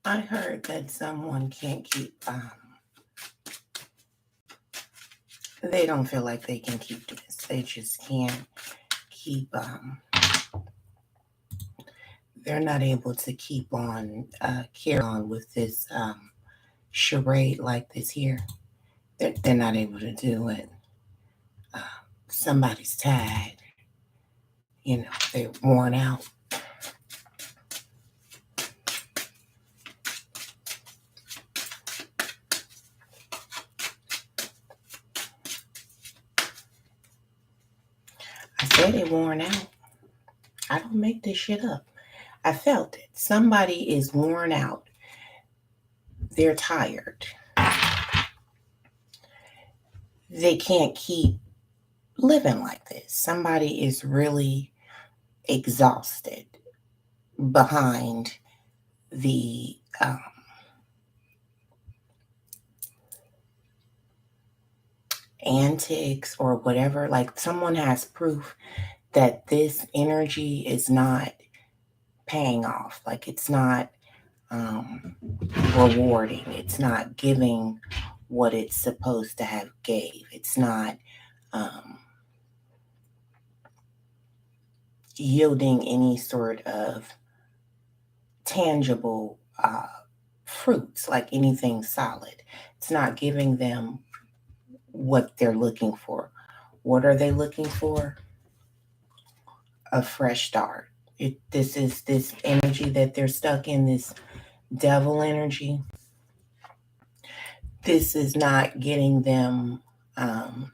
I heard that someone can't keep, they don't feel like they can keep this. They just can't keep, they're not able to keep on, carry on with this charade like this here. They're not able to do it. Uh, Somebody's tired, they're worn out. I said they're worn out. I don't make this shit up. I felt it. Somebody is worn out. They're tired. They can't keep living like this. Somebody is really exhausted behind the antics or whatever. Like someone has proof that this energy is not paying off. Like it's not um, rewarding. It's not giving what it's supposed to have gave. It's not um, yielding any sort of tangible fruits, like anything solid. It's not giving them what they're looking for. What are they looking for? A fresh start. This is this energy that they're stuck in, this devil energy. This is not getting them um,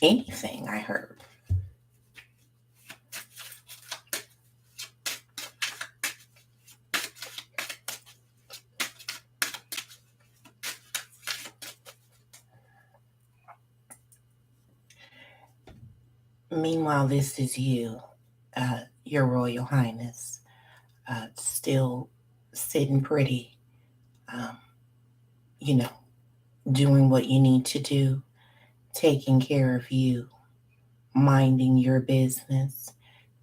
anything, I heard. Meanwhile, this is you, Your Royal Highness, still sitting pretty, um, you know, doing what you need to do, taking care of you, minding your business,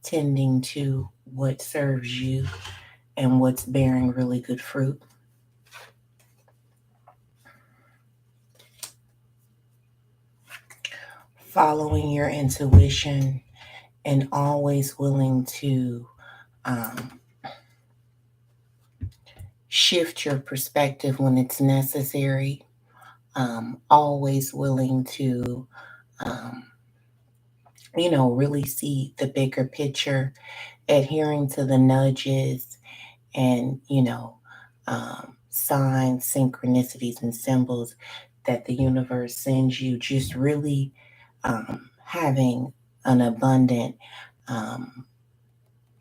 tending to what serves you and what's bearing really good fruit. Following your intuition and always willing to um, shift your perspective when it's necessary. Always willing to, um, really see the bigger picture, adhering to the nudges and, signs, synchronicities, and symbols that the universe sends you. Just really having an abundant um,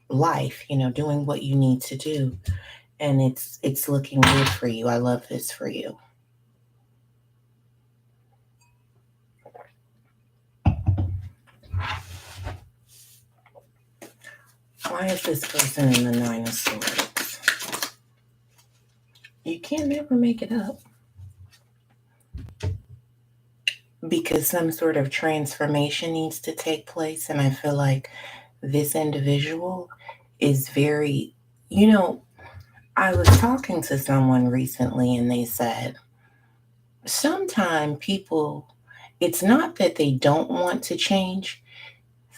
life, doing what you need to do. And it's looking good for you. I love this for you. Why is this person in the Nine of Swords? You can't never make it up. Because some sort of transformation needs to take place. And I feel like this individual is very, you know, I was talking to someone recently and they said, sometimes people, it's not that they don't want to change,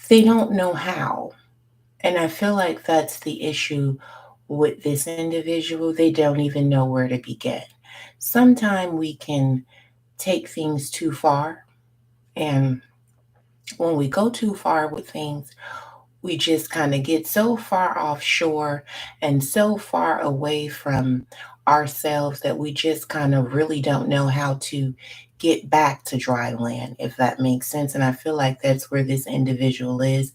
they don't know how. And I feel like that's the issue with this individual. They don't even know where to begin. Sometimes we can take things too far. And when we go too far with things, we just kind of get so far offshore and so far away from ourselves that we just kind of really don't know how to get back to dry land, if that makes sense. And I feel like that's where this individual is.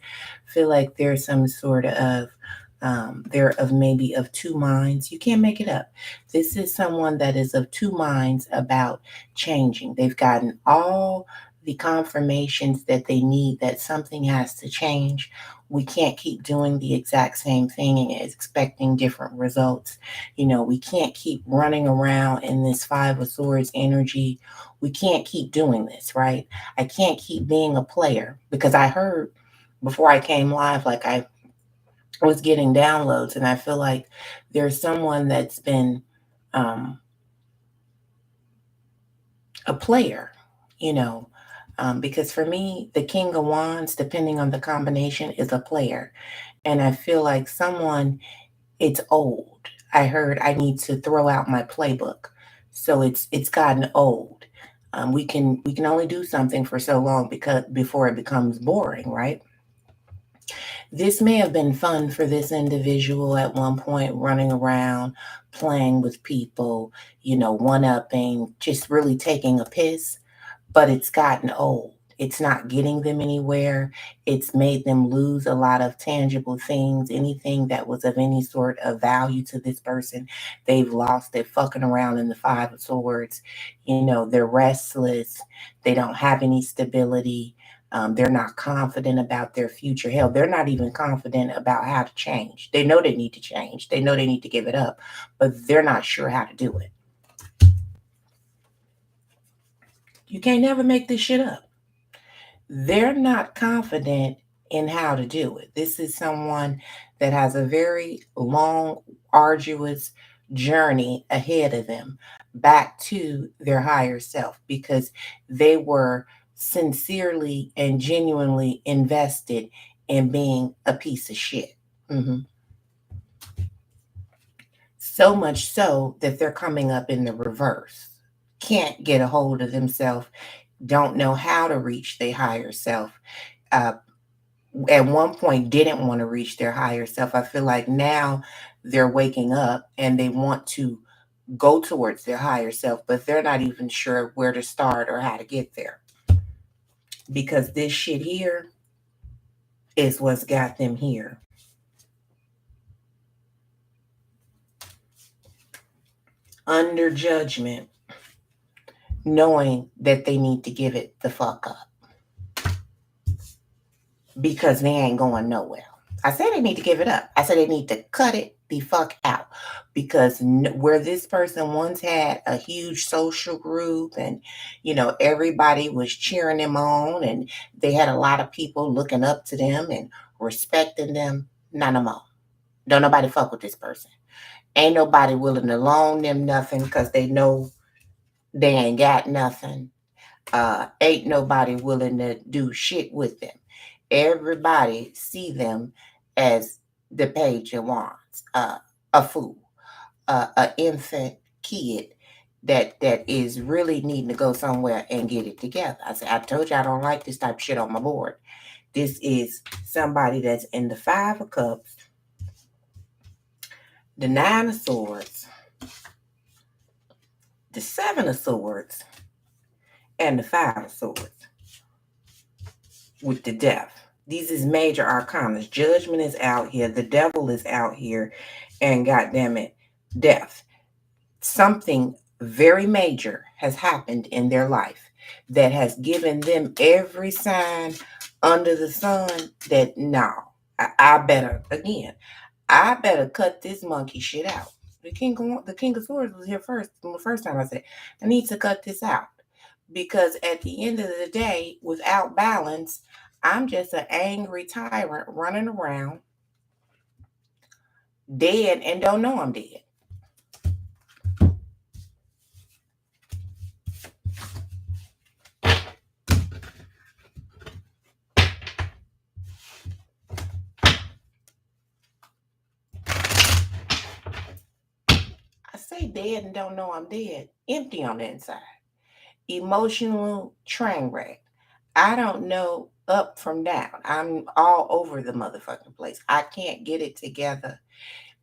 I feel like there's some sort of they're of maybe of two minds. You can't make it up. This is someone that is of two minds about changing. They've gotten all the confirmations that they need that something has to change. We can't keep doing the exact same thing and expecting different results. We can't keep running around in this Five of Swords energy. We can't keep doing this, right? I can't keep being a player because I heard before I came live, like I was getting downloads, and I feel like there's someone that's been um, a player, you know, because for me, the King of Wands, depending on the combination, is a player. And I feel like someone, it's old. I heard I need to throw out my playbook. So it's gotten old. We can only do something for so long because before it becomes boring, right? This may have been fun for this individual at one point, running around, playing with people, one upping, just really taking a piss, but it's gotten old. It's not getting them anywhere. It's made them lose a lot of tangible things. Anything that was of any sort of value to this person, they've lost. They're fucking around in the Five of Swords. They're restless. They don't have any stability. They're not confident about their future. Hell, they're not even confident about how to change. They know they need to change. They know they need to give it up, but they're not sure how to do it. You can't never make this shit up. They're not confident in how to do it. This is someone that has a very long, arduous journey ahead of them back to their higher self because they were sincerely and genuinely invested in being a piece of shit. Mhm. So much so that they're coming up in the reverse. Can't get a hold of themselves, don't know how to reach their higher self. Uh, at one point didn't want to reach their higher self. I feel like now they're waking up and they want to go towards their higher self, but they're not even sure where to start or how to get there. Because this shit here is what's got them here. Under judgment, knowing that they need to give it the fuck up because they ain't going nowhere. I said they need to give it up. I said they need to cut it the fuck out because where this person once had a huge social group and everybody was cheering them on and they had a lot of people looking up to them and respecting them, none of them. Don't nobody fuck with this person. Ain't nobody willing to loan them nothing because they know they ain't got nothing. Ain't nobody willing to do shit with them. Everybody see them as the Page of Wands, a fool, an infant kid that is really needing to go somewhere and get it together. I said, I told you I don't like this type of shit on my board. This is somebody that's in the Five of Cups, the Nine of Swords, the Seven of Swords, and the Five of Swords with the Death. These is major arcana. Judgment is out here. The devil is out here. And goddamn it, death. Something very major has happened in their life that has given them every sign under the sun that no, I better again. I better cut this monkey shit out. The King of Swords was here first. The first time I said, I need to cut this out because at the end of the day, without balance, I'm just an angry tyrant running around, dead and don't know I'm dead. I say dead and don't know I'm dead. Empty on the inside. Emotional train wreck. I don't know up from down. I'm all over the motherfucking place. I can't get it together.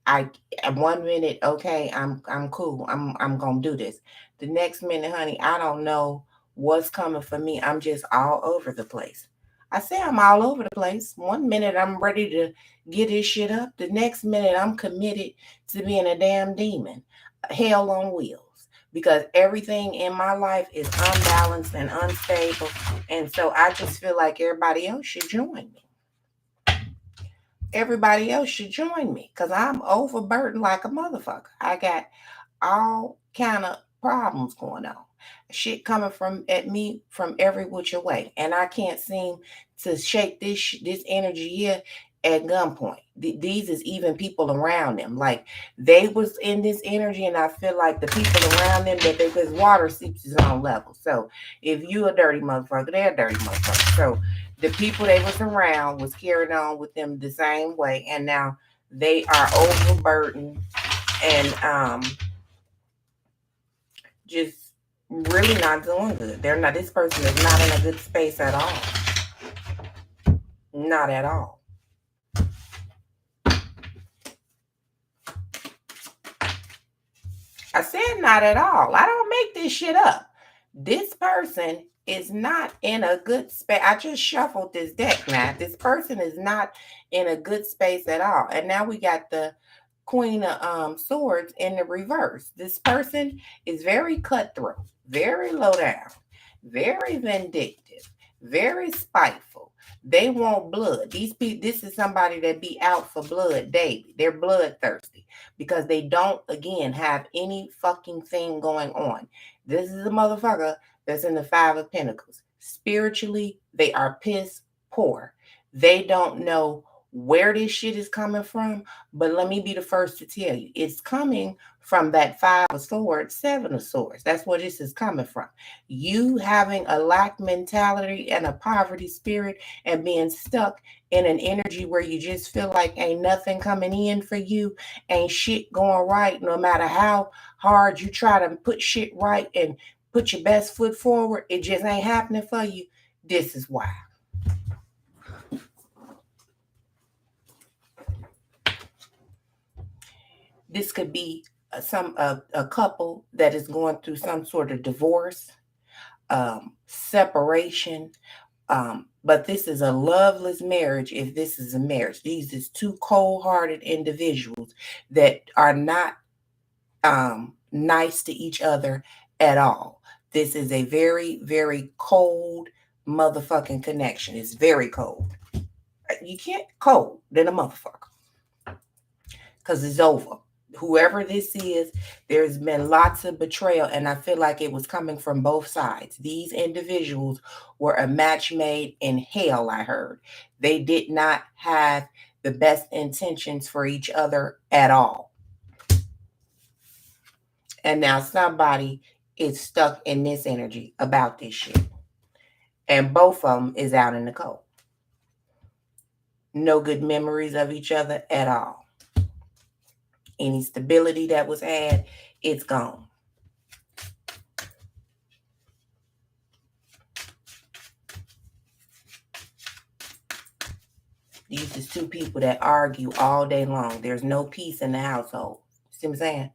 I at 1 minute, okay, I'm cool. I'm gonna do this. The next minute, honey, I don't know what's coming for me. I'm just all over the place. I say I'm all over the place. 1 minute I'm ready to get this shit up. The next minute I'm committed to being a damn demon. Hell on wheels. Because everything in my life is unbalanced and unstable. And so I just feel like everybody else should join me. Everybody else should join me because I'm overburdened like a motherfucker. I got all kind of problems going on. Shit coming from at me from every which way, and I can't seem to shake this energy here. at gunpoint. These is even people around them. Like they was in this energy, and I feel like the people around them that because water seeps its own level. So if you a dirty motherfucker, they're a dirty motherfucker. So the people they was around was carrying on with them the same way, and now they are overburdened and just really not doing good. They're not. This person is not in a good space at all. Not at all. I said not at all. I don't make this shit up. This person is not in a good space. I just shuffled this deck now. This person is not in a good space at all. And now we got the Queen of Swords in the reverse. This person is very cutthroat, very low down, very vindictive, very spiteful. They want blood. These people, this is somebody that be out for blood daily. They're bloodthirsty because they don't, again, have any fucking thing going on. This is a motherfucker that's in the Five of Pentacles. Spiritually, they are piss poor. They don't know where this shit is coming from, but let me be the first to tell you, it's coming from that Five of Swords, Seven of Swords. That's where this is coming from. You having a lack mentality and a poverty spirit and being stuck in an energy where you just feel like ain't nothing coming in for you, ain't shit going right, no matter how hard you try to put shit right and put your best foot forward, it just ain't happening for you. This is why. This could be a couple that is going through some sort of divorce, separation, but this is a loveless marriage. If this is a marriage, these is two cold-hearted individuals that are not nice to each other at all. This is a very, very cold motherfucking connection. It's very cold. You can't cold than a motherfucker because it's over. Whoever this is, there's been lots of betrayal, and I feel like it was coming from both sides. These individuals were a match made in hell, I heard. They did not have the best intentions for each other at all. And now somebody is stuck in this energy about this shit. And both of them is out in the cold. No good memories of each other at all. Any stability that was had, it's gone. These is two people that argue all day long. There's no peace in the household. See what I'm saying?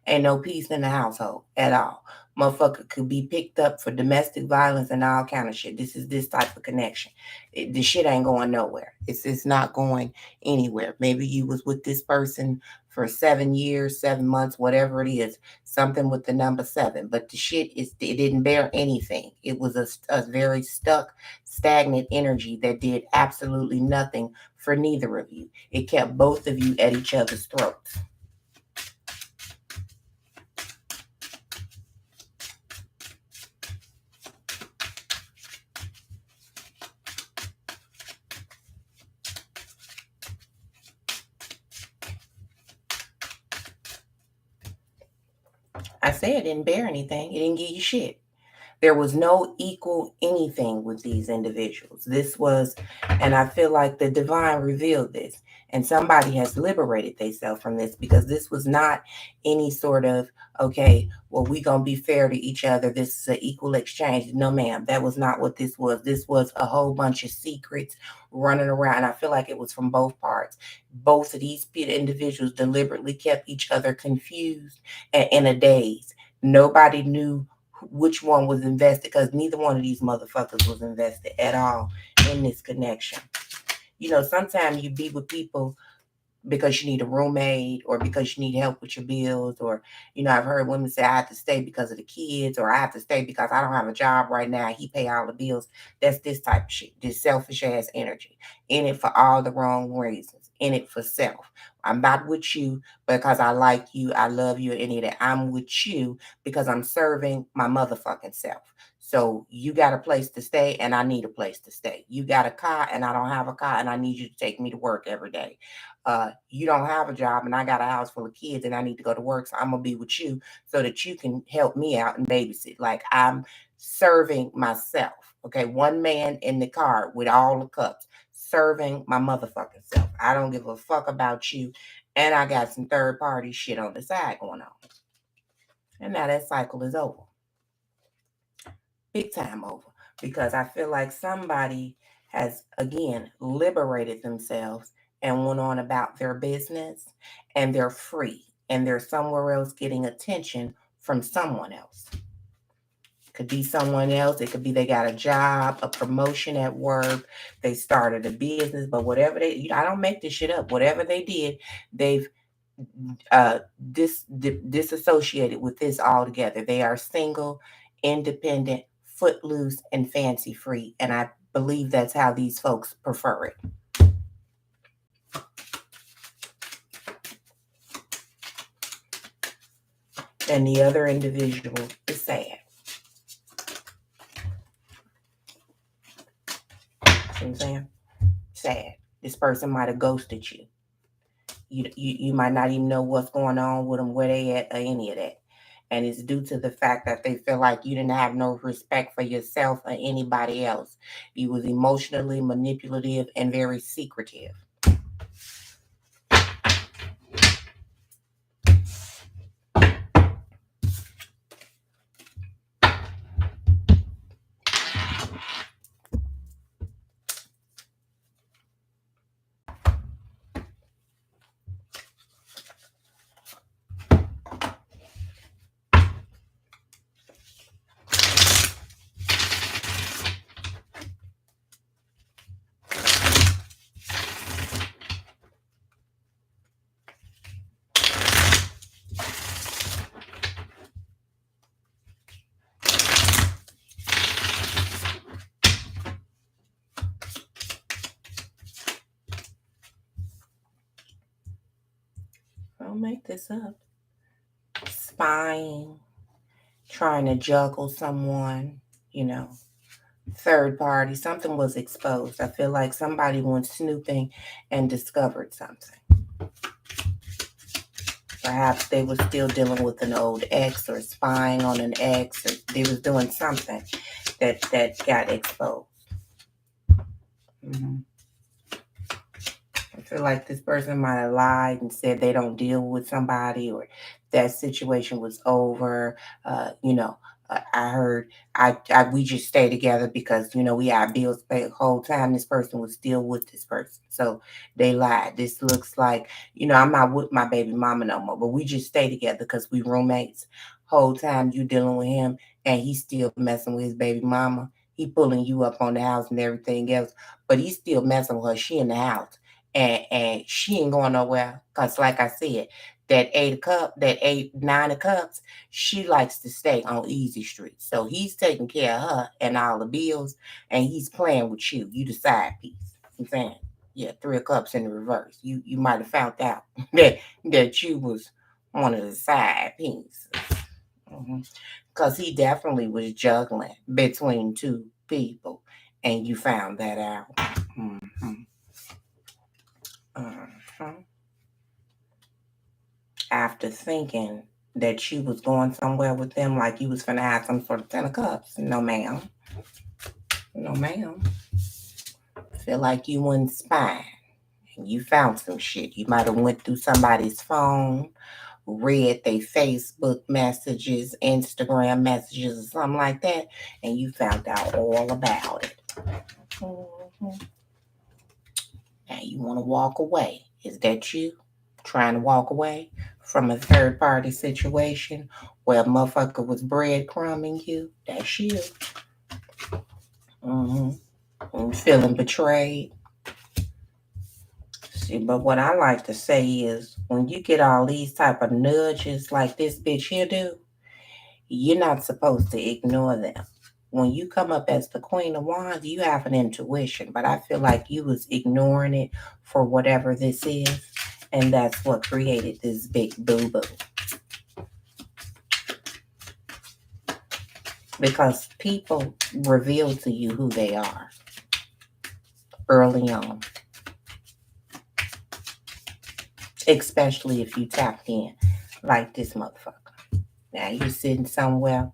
Ain't no peace in the household at all. Motherfucker could be picked up for domestic violence and all kind of shit. This is this type of connection. The shit ain't going nowhere. It's not going anywhere. Maybe you was with this person for 7 years, 7 months, whatever it is, something with the number 7. But the shit it didn't bear anything. It was a very stuck, stagnant energy that did absolutely nothing for neither of you. It kept both of you at each other's throats. I said it didn't bear anything. It didn't give you shit. There was no equal anything with these individuals. This was, and I feel like the divine revealed this, and somebody has liberated themselves from this because this was not any sort of, okay, well, we gonna be fair to each other. This is an equal exchange. No, ma'am, that was not what this was. This was a whole bunch of secrets running around. I feel like it was from both parts. Both of these individuals deliberately kept each other confused and in a daze. Nobody knew which one was invested because neither one of these motherfuckers was invested at all in this connection. You know, sometimes you be with people because you need a roommate or because you need help with your bills, or, you know, I've heard women say, I have to stay because of the kids, or I have to stay because I don't have a job right now. He pay all the bills. That's this type of shit, this selfish ass energy, in it for all the wrong reasons, in it for self. I'm not with you because I like you, I love you, any of that. I'm with you because I'm serving my motherfucking self. So you got a place to stay and I need a place to stay. You got a car and I don't have a car and I need you to take me to work every day. You don't have a job and I got a house full of kids and I need to go to work. So I'm going to be with you so that you can help me out and babysit. Like I'm serving myself. Okay. One man in the car with all the cups, serving my motherfucking self. I don't give a fuck about you. And I got some third party shit on the side going on. And now that cycle is over. Big time over. Because I feel like somebody has, again, liberated themselves and went on about their business and they're free and they're somewhere else getting attention from someone else. Could be someone else. It could be they got a job, a promotion at work, they started a business, but whatever I don't make this shit up. Whatever they did, they've disassociated with this altogether. They are single, independent, footloose, and fancy free. And I believe that's how these folks prefer it. And the other individual is sad. See what I'm saying? Sad. This person might have ghosted you. You might not even know what's going on with them, where they at, or any of that. And it's due to the fact that they feel like you didn't have no respect for yourself or anybody else. You was emotionally manipulative and very secretive. Don't make this up. Spying, trying to juggle someone, third party, something was exposed. I feel like somebody went snooping and discovered something. Perhaps they were still dealing with an old ex or spying on an ex, or they was doing something that got exposed. Mm-hmm. I feel like this person might have lied and said they don't deal with somebody or that situation was over. I heard we just stay together because we had bills to pay the whole time. This person was still with this person, so they lied. This looks like I'm not with my baby mama no more, but we just stay together because we roommates. Whole time you dealing with him and he's still messing with his baby mama. He pulling you up on the house and everything else, but he's still messing with her. She in the house. And she ain't going nowhere because, like I said, that nine of cups, she likes to stay on Easy Street. So he's taking care of her and all the bills, and he's playing with you. You the side piece. I'm saying, yeah, 3 of cups in the reverse. You might have found out that you was one of the side pieces. Because he definitely was juggling between 2 people, and you found that out. Mm-hmm. After thinking that you was going somewhere with them, like you was finna have some sort of 10 of cups. No, ma'am. No, ma'am. Feel like you went spying and you found some shit. You might have went through somebody's phone, read their Facebook messages, Instagram messages, or something like that, and you found out all about it. Mm-hmm. Now you want to walk away. Is that you trying to walk away from a third party situation where a motherfucker was breadcrumbing you? That's you. And feeling betrayed. See, but what I like to say is when you get all these type of nudges like this bitch here do, you're not supposed to ignore them. When you come up as the Queen of Wands, you have an intuition, but I feel like you was ignoring it for whatever this is, and that's what created this big boo-boo. because people reveal to you who they are early on, especially if you tapped in like this motherfucker. Now you sitting somewhere,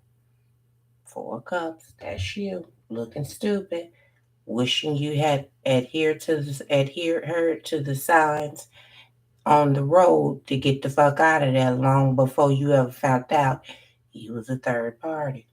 4 cups, that's you, looking stupid, wishing you had adhered her to the signs on the road to get the fuck out of there long before you ever found out he was a third party.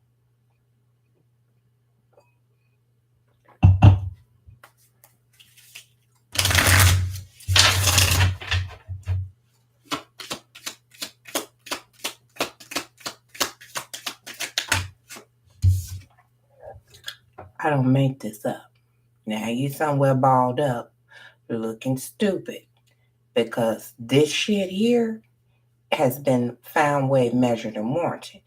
I don't make this up. Now you somewhere balled up, looking stupid, because this shit here has been found, weighed, measured, and warranted.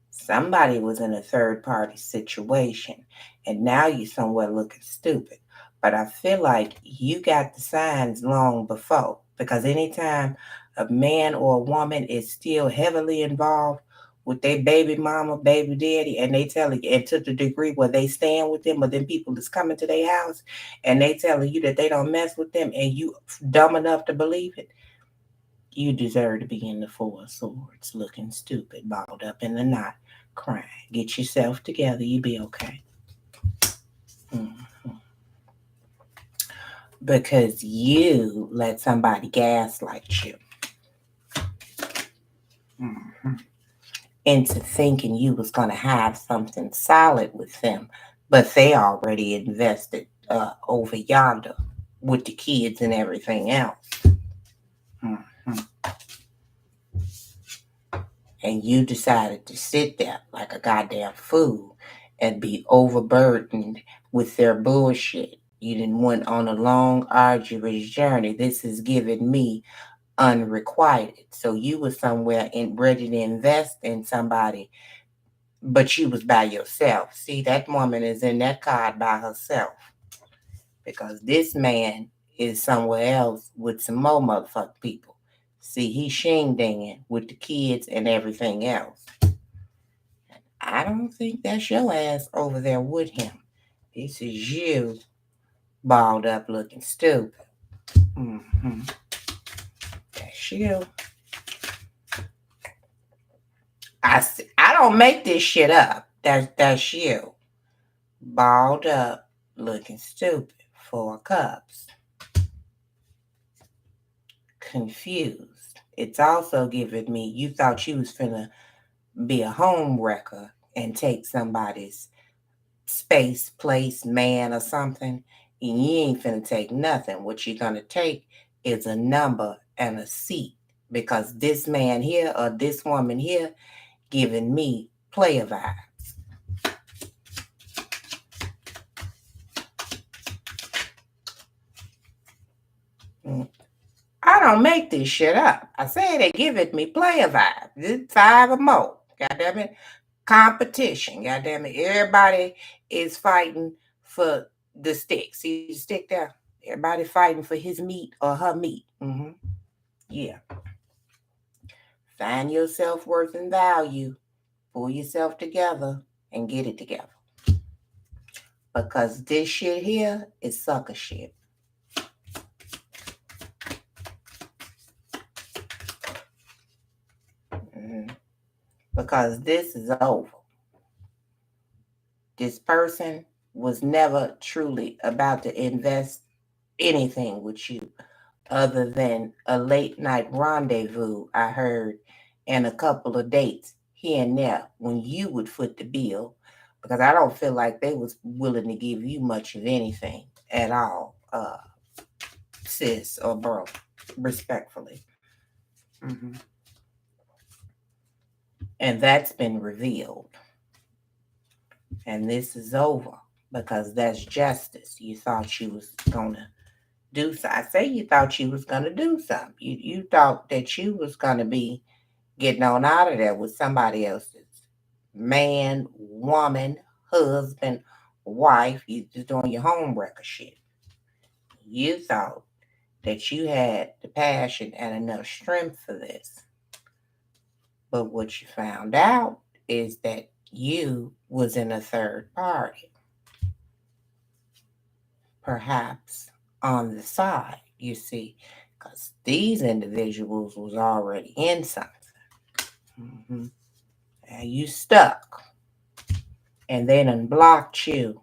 Somebody was in a third party situation, and now you somewhere looking stupid. But I feel like you got the signs long before, because anytime a man or a woman is still heavily involved with their baby mama, baby daddy, and they tell you, and to the degree where they stand with them, but then people is coming to their house and they telling you that they don't mess with them, and you dumb enough to believe it, you deserve to be in the 4 of Swords, looking stupid, balled up in the knot, crying. Get yourself together, you be okay. Mhm. Because you let somebody gaslight you mhm, into thinking you was going to have something solid with them, but they already invested over yonder with the kids and everything else. Mhm. And you decided to sit there like a goddamn fool and be overburdened with their bullshit. You didn't went on a long, arduous journey. This is giving me unrequited. So you was somewhere in ready to invest in somebody, but you was by yourself. See, that woman is in that card by herself because this man is somewhere else with some more motherfucking people. See, he shing dinging with the kids and everything else. I don't think that's your ass over there with him. This is you, balled up looking stupid. Mm-hmm. That's you. I don't make this shit up. That's you, balled up looking stupid. 4 cups. Confused. It's also giving me you thought you was finna be a home wrecker and take somebody's space, place, man, or something, and you ain't finna take nothing. What you're gonna take is a number and a seat because this man here or this woman here giving me player vibes. Mm. I don't make this shit up. I say they giving me player vibes. It's 5 or more. God damn it. Competition. God damn it. Everybody is fighting for the stick. See the stick there? Everybody fighting for his meat or her meat. Mm-hmm. Yeah. Find your self worth and value. Pull yourself together and get it together. Because this shit here is sucker shit. Mm-hmm. Because this is over. This person was never truly about to invest anything with you other than a late night rendezvous I heard and a couple of dates here and there when you would foot the bill because I don't feel like they was willing to give you much of anything at all, sis or bro, respectfully. Hmm. And that's been revealed. And this is over because that's justice. You thought you was gonna do so. I say you thought you was gonna do something. You thought that you was gonna be getting on out of there with somebody else's man, woman, husband, wife. You just doing your home wrecker shit. You thought that you had the passion and enough strength for this. But what you found out is that you was in a third party, perhaps on the side, you see, because these individuals was already in something. Mm-hmm. And you stuck, and they done blocked you.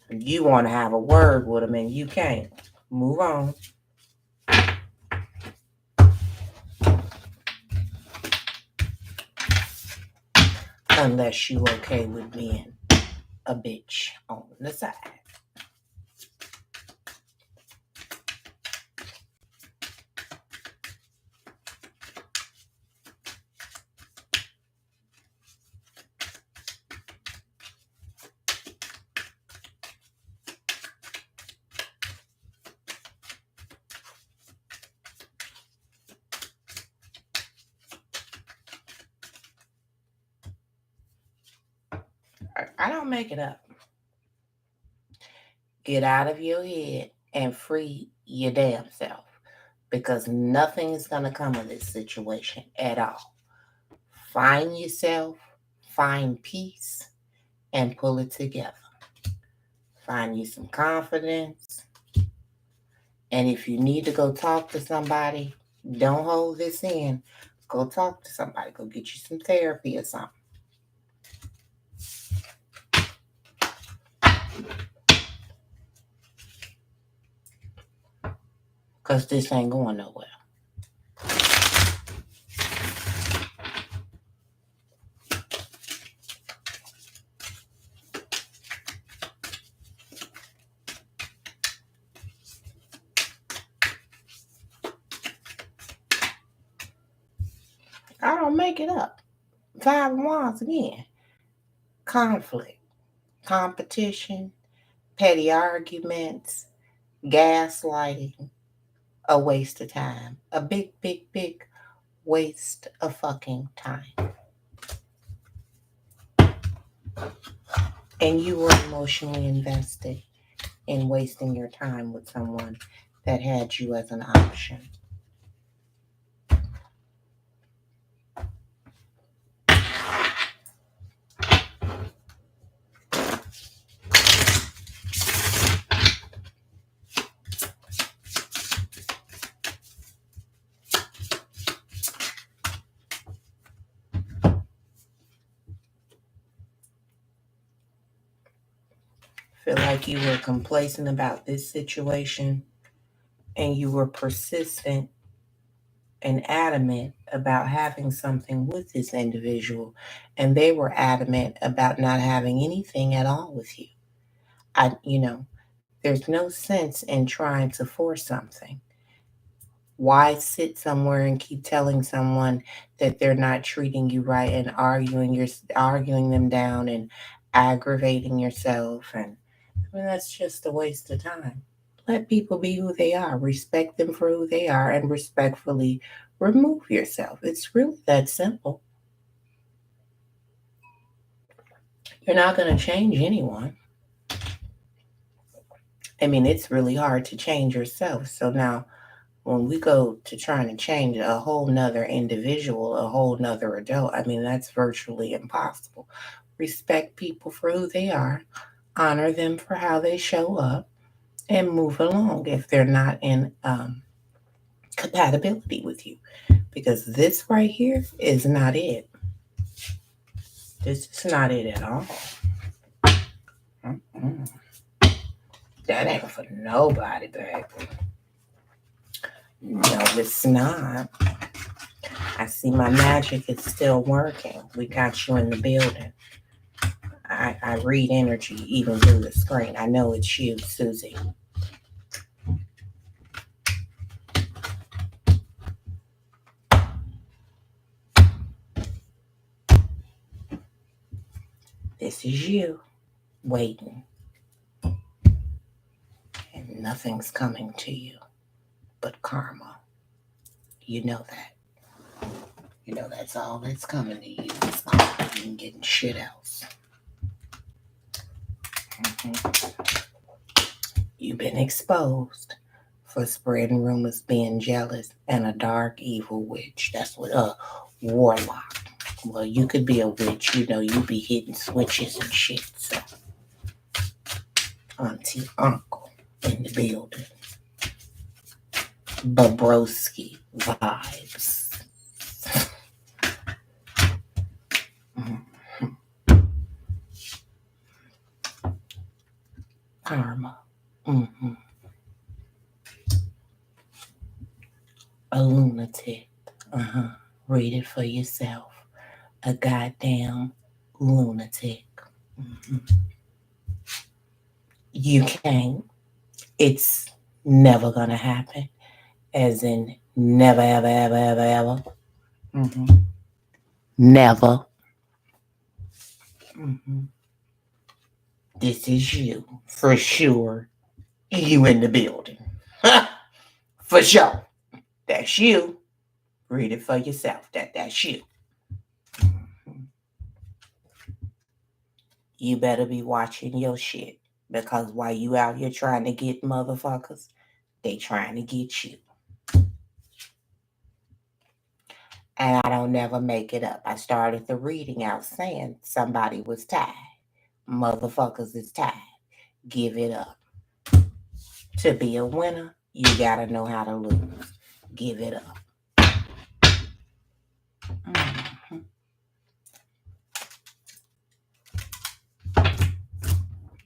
You want to have a word with them, and you can't. Move on. Unless you okay with being a bitch on the side. I don't make it up. Get out of your head and free your damn self, because nothing is going to come of this situation at all. Find yourself, find peace, and pull it together. Find you some confidence. And if you need to go talk to somebody, don't hold this in. Go talk to somebody. Go get you some therapy or something. Because this ain't going nowhere. I don't make it up. 5 of Wands again. Conflict, competition, petty arguments, gaslighting, a waste of time. A big, big, big waste of fucking time. And you were emotionally invested in wasting your time with someone that had you as an option. Feel like you were complacent about this situation and you were persistent and adamant about having something with this individual, and they were adamant about not having anything at all with you. There's no sense in trying to force something. Why sit somewhere and keep telling someone that they're not treating you right and arguing them down and aggravating yourself? And I mean, that's just a waste of time. Let people be who they are. Respect them for who they are and respectfully remove yourself. It's really that simple. You're not going to change anyone. I mean, it's really hard to change yourself. So now, when we go to trying to change a whole nother individual, a whole nother adult, I mean, that's virtually impossible. Respect people for who they are, honor them for how they show up, and move along if they're not in compatibility with you. Because this right here is not it. This is not it at all. Mm-mm. That ain't for nobody, baby. No, it's not. I see my magic is still working. We got you in the building. I read energy even through the screen. I know it's you, Susie. This is you waiting. And nothing's coming to you but karma. You know that. You know that's all that's coming to you. It's karma. You ain't getting shit else. Mm-hmm. You've been exposed for spreading rumors, being jealous, and a dark, evil witch. That's what a warlock. Well, you could be a witch. You know, you be hitting switches and shit. So, auntie, uncle in the building. Bobrovsky vibes. Karma. Mm-hmm. A lunatic. Uh-huh. Read it for yourself. A goddamn lunatic. Mm-hmm. You can't. It's never gonna happen. As in, never, ever, ever, ever, ever. Mm-hmm. Never. Mm-hmm. This is you, for sure. You in the building. For sure. That's you. Read it for yourself. That's you. You better be watching your shit. Because while you out here trying to get motherfuckers, they trying to get you. And I don't never make it up. I started the reading out saying somebody was tired. Motherfuckers is tired. Give it up. To be a winner, you gotta know how to lose. Give it up. Mm-hmm.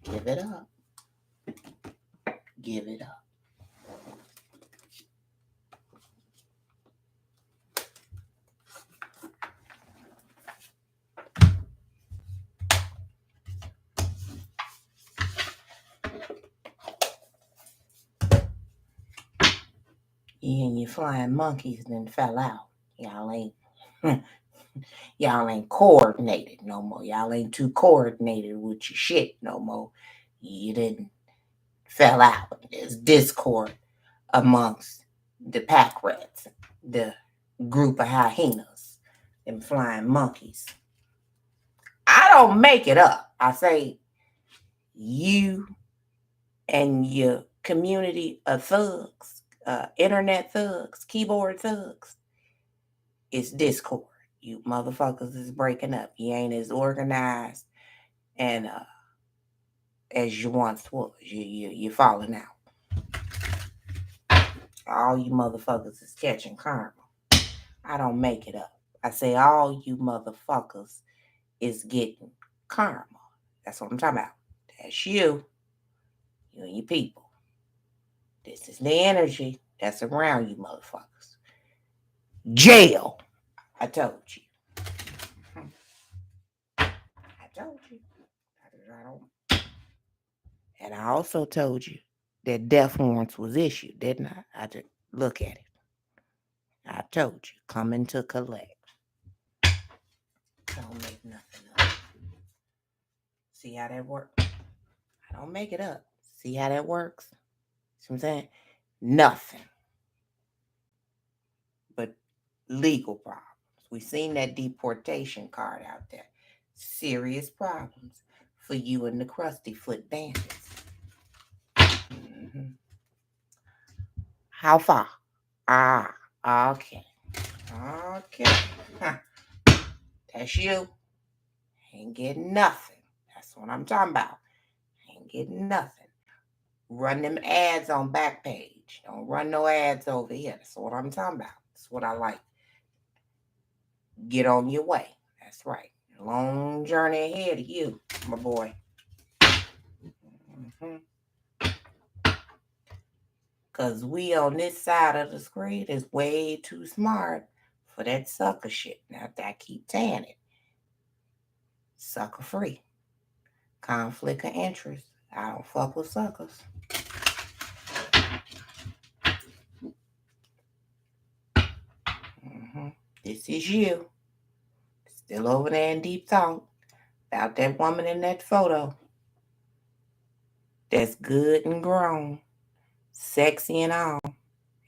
Give it up. Give it up. You and your flying monkeys then fell out. Y'all ain't coordinated no more. Y'all ain't too coordinated with your shit no more. You didn't fell out. There's discord amongst the pack rats, the group of hyenas, them flying monkeys. I don't make it up. I say you and your community of thugs, internet thugs, keyboard thugs, it's discord. You motherfuckers is breaking up. You ain't as organized and as you once was. You're falling out. All you motherfuckers is catching karma. I don't make it up. I say all you motherfuckers is getting karma. That's what I'm talking about. That's you. You and your people. This is the energy that's around you motherfuckers. Jail. I told you. I told you. I don't. And I also told you that death warrants was issued, didn't I? I just look at it. I told you, coming to collect. Don't make nothing up. See how that works? I don't make it up. See how that works? See what I'm saying? Nothing but legal problems. We seen that deportation card out there. Serious problems for you and the crusty foot bandits. Mm-hmm. How far? Okay. Okay. Huh. That's you. Ain't getting nothing. That's what I'm talking about. Ain't getting nothing. Run them ads on Backpage. Don't run no ads over here. That's what I'm talking about. That's what I like. Get on your way. That's right. Long journey ahead of you, my boy. Because we on this side of the screen is way too smart for that sucker shit. Now, I keep saying it. Sucker free. Conflict of interest. I don't fuck with suckers. Mm-hmm. This is you. Still over there in deep thought about that woman in that photo. That's good and grown, sexy and all,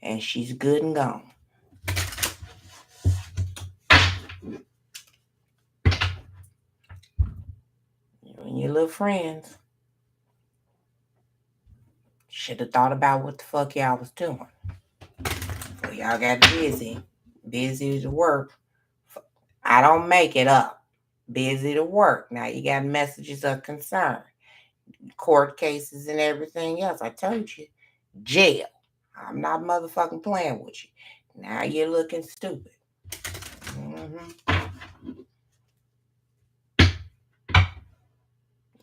and she's good and gone. You and your little friends should have thought about what the fuck y'all was doing. Well, y'all got busy to work. I don't make it up. Busy to work. Now you got messages of concern, court cases and everything else. I told you, jail. I'm not motherfucking playing with you. Now you're looking stupid. hmm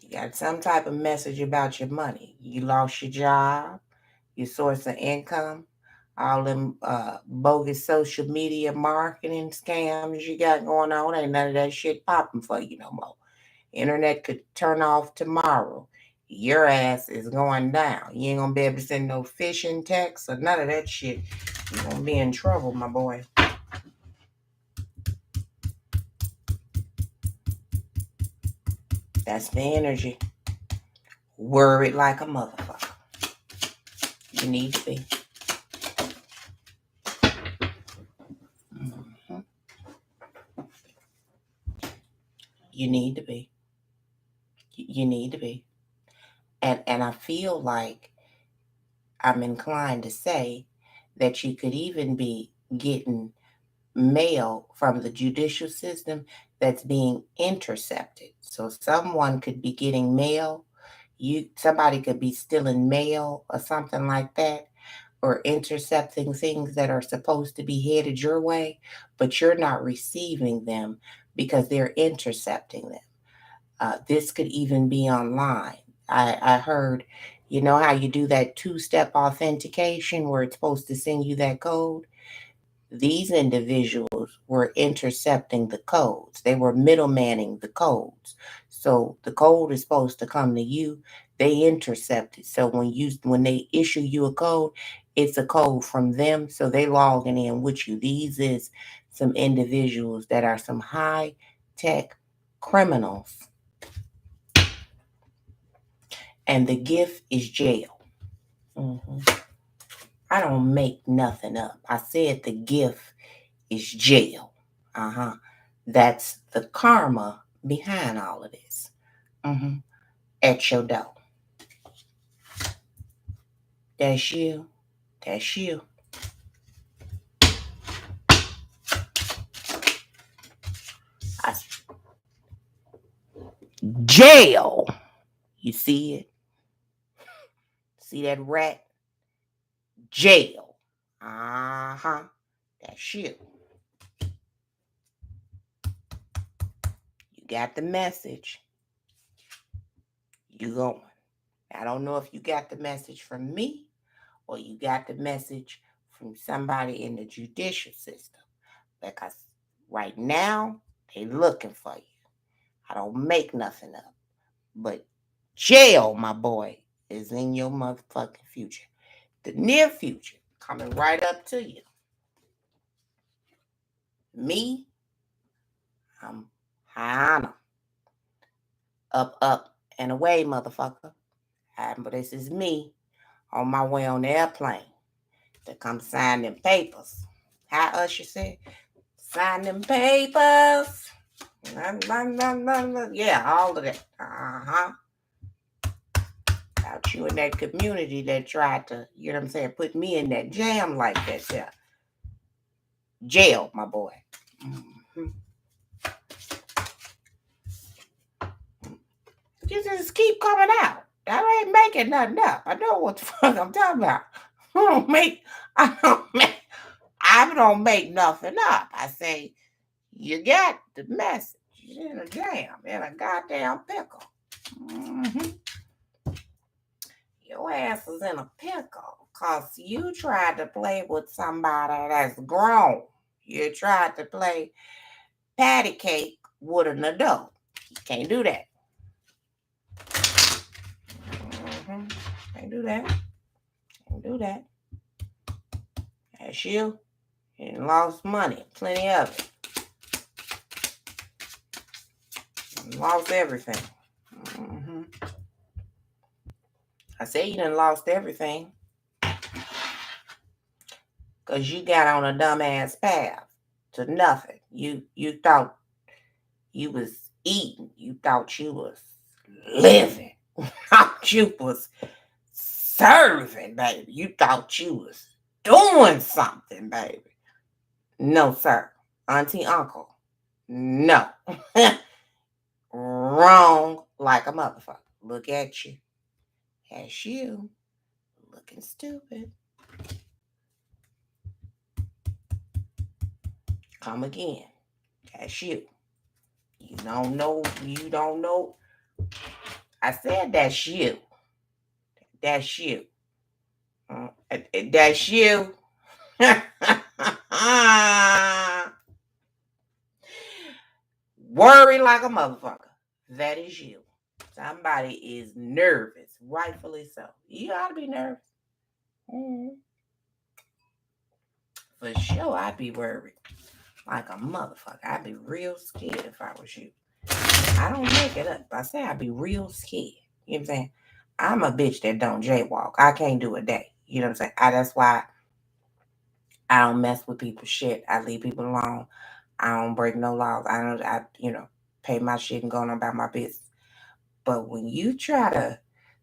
You got some type of message about your money. You lost your job, your source of income, all them bogus social media marketing scams you got going on. Ain't none of that shit popping for you no more. Internet could turn off tomorrow. Your ass is going down. You ain't gonna be able to send no phishing texts or none of that shit. You're gonna be in trouble, my boy. That's the energy. Worried like a motherfucker. You need to be. Mhm. You need to be. You need to be. And I feel like I'm inclined to say that you could even be getting mail from the judicial system that's being intercepted. So someone could be getting mail, somebody could be stealing mail or something like that, or intercepting things that are supposed to be headed your way, but you're not receiving them because they're intercepting them. This could even be online. I heard, you know how you do that two-step authentication where it's supposed to send you that code? These individuals were intercepting the codes. They were middlemaning the codes. So the code is supposed to come to you. They intercept it. So when they issue you a code, it's a code from them. So they logging in with you. These is some individuals that are some high tech criminals. And the gift is jail. Mhm. I don't make nothing up. I said the gift is jail. Uh-huh. That's the karma behind all of this. hmm At your door. That's you. That's you. I, jail. You see it? See that rat? Jail. Uh-huh. That's you. You got the message. You going. I don't know if you got the message from me or you got the message from somebody in the judicial system. Because right now, they looking for you. I don't make nothing up. But jail, my boy, is in your motherfucking future. The near future coming right up to you. Me, I'm high on 'em. Up, up, and away, motherfucker. But this is me on my way on the airplane to come sign them papers. How Usher said, sign them papers. Yeah, all of that. Uh-huh. Out you in that community that tried to, you know what I'm saying, put me in that jam like that. Yeah. Jail, my boy. Mm-hmm. Just keep coming out. I ain't making nothing up. I know what the fuck I'm talking about. I don't make nothing up. I say, you got the message in a jam, in a goddamn pickle. Mm-hmm. Your ass is in a pickle because you tried to play with somebody that's grown. You tried to play patty cake with an adult. You can't do that. Mm-hmm. Can't do that. Can't do that. That's you. You lost money. Plenty of it. You lost everything. Mm-hmm. I say you done lost everything because you got on a dumbass path to nothing. You thought you was eating. You thought you was living. You thought you was serving, baby. You thought you was doing something, baby. No, sir. Auntie, uncle. No. Wrong like a motherfucker. Look at you. That's you. Looking stupid. Come again. That's you. You don't know. You don't know. I said that's you. That's you. That's you. Worry like a motherfucker. That is you. Somebody is nervous, rightfully so. You ought to be nervous. Mm. For sure, I'd be worried like a motherfucker. I'd be real scared if I was you. I don't make it up. I say I'd be real scared. You know what I'm saying? I'm a bitch that don't jaywalk. I can't do a day. You know what I'm saying? That's why I don't mess with people's shit. I leave people alone. I don't break no laws. I pay my shit and go on about my business. But when you try to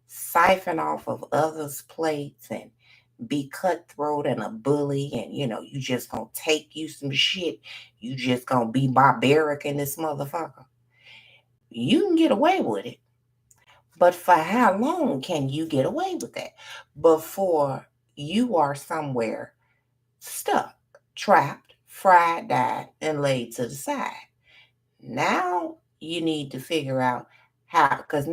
siphon off of others' plates and be cutthroat and a bully and you just gonna take you some shit, you just gonna be barbaric in this motherfucker, you can get away with it. But for how long can you get away with that before you are somewhere stuck, trapped, fried, died, and laid to the side? Now you need to figure out how, because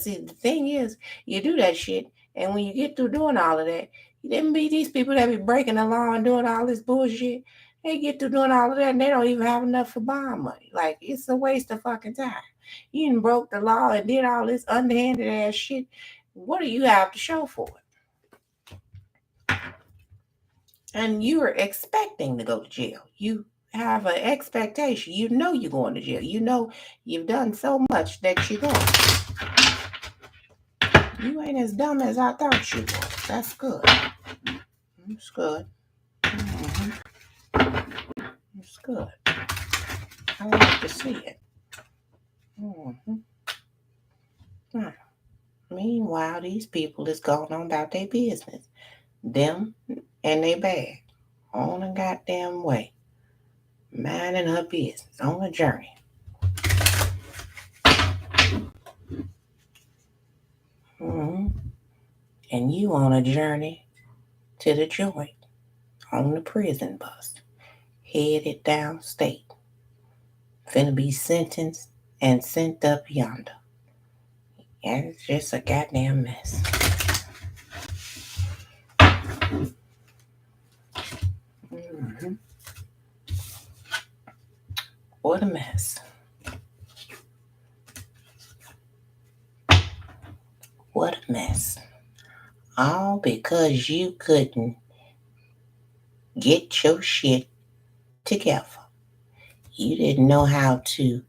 see, the thing is, you do that shit, and when you get through doing all of that, you didn't be these people that be breaking the law and doing all this bullshit. They get through doing all of that, and they don't even have enough for bond money. Like, it's a waste of fucking time. You done broke the law and did all this underhanded ass shit. What do you have to show for it? And you are expecting to go to jail. You have an expectation. You know you're going to jail. You know you've done so much that you're going. You ain't as dumb as I thought you were. That's good. It's good. It's good. I like to see it. Meanwhile, these people is going on about their business. Them and they bag. On a goddamn way. Minding her business. On a journey. And you on a journey to the joint. On the prison bus. Headed downstate. Finna be sentenced and sent up yonder. And it's just a goddamn mess. What a mess. What a mess. All because you couldn't get your shit together. You didn't know how to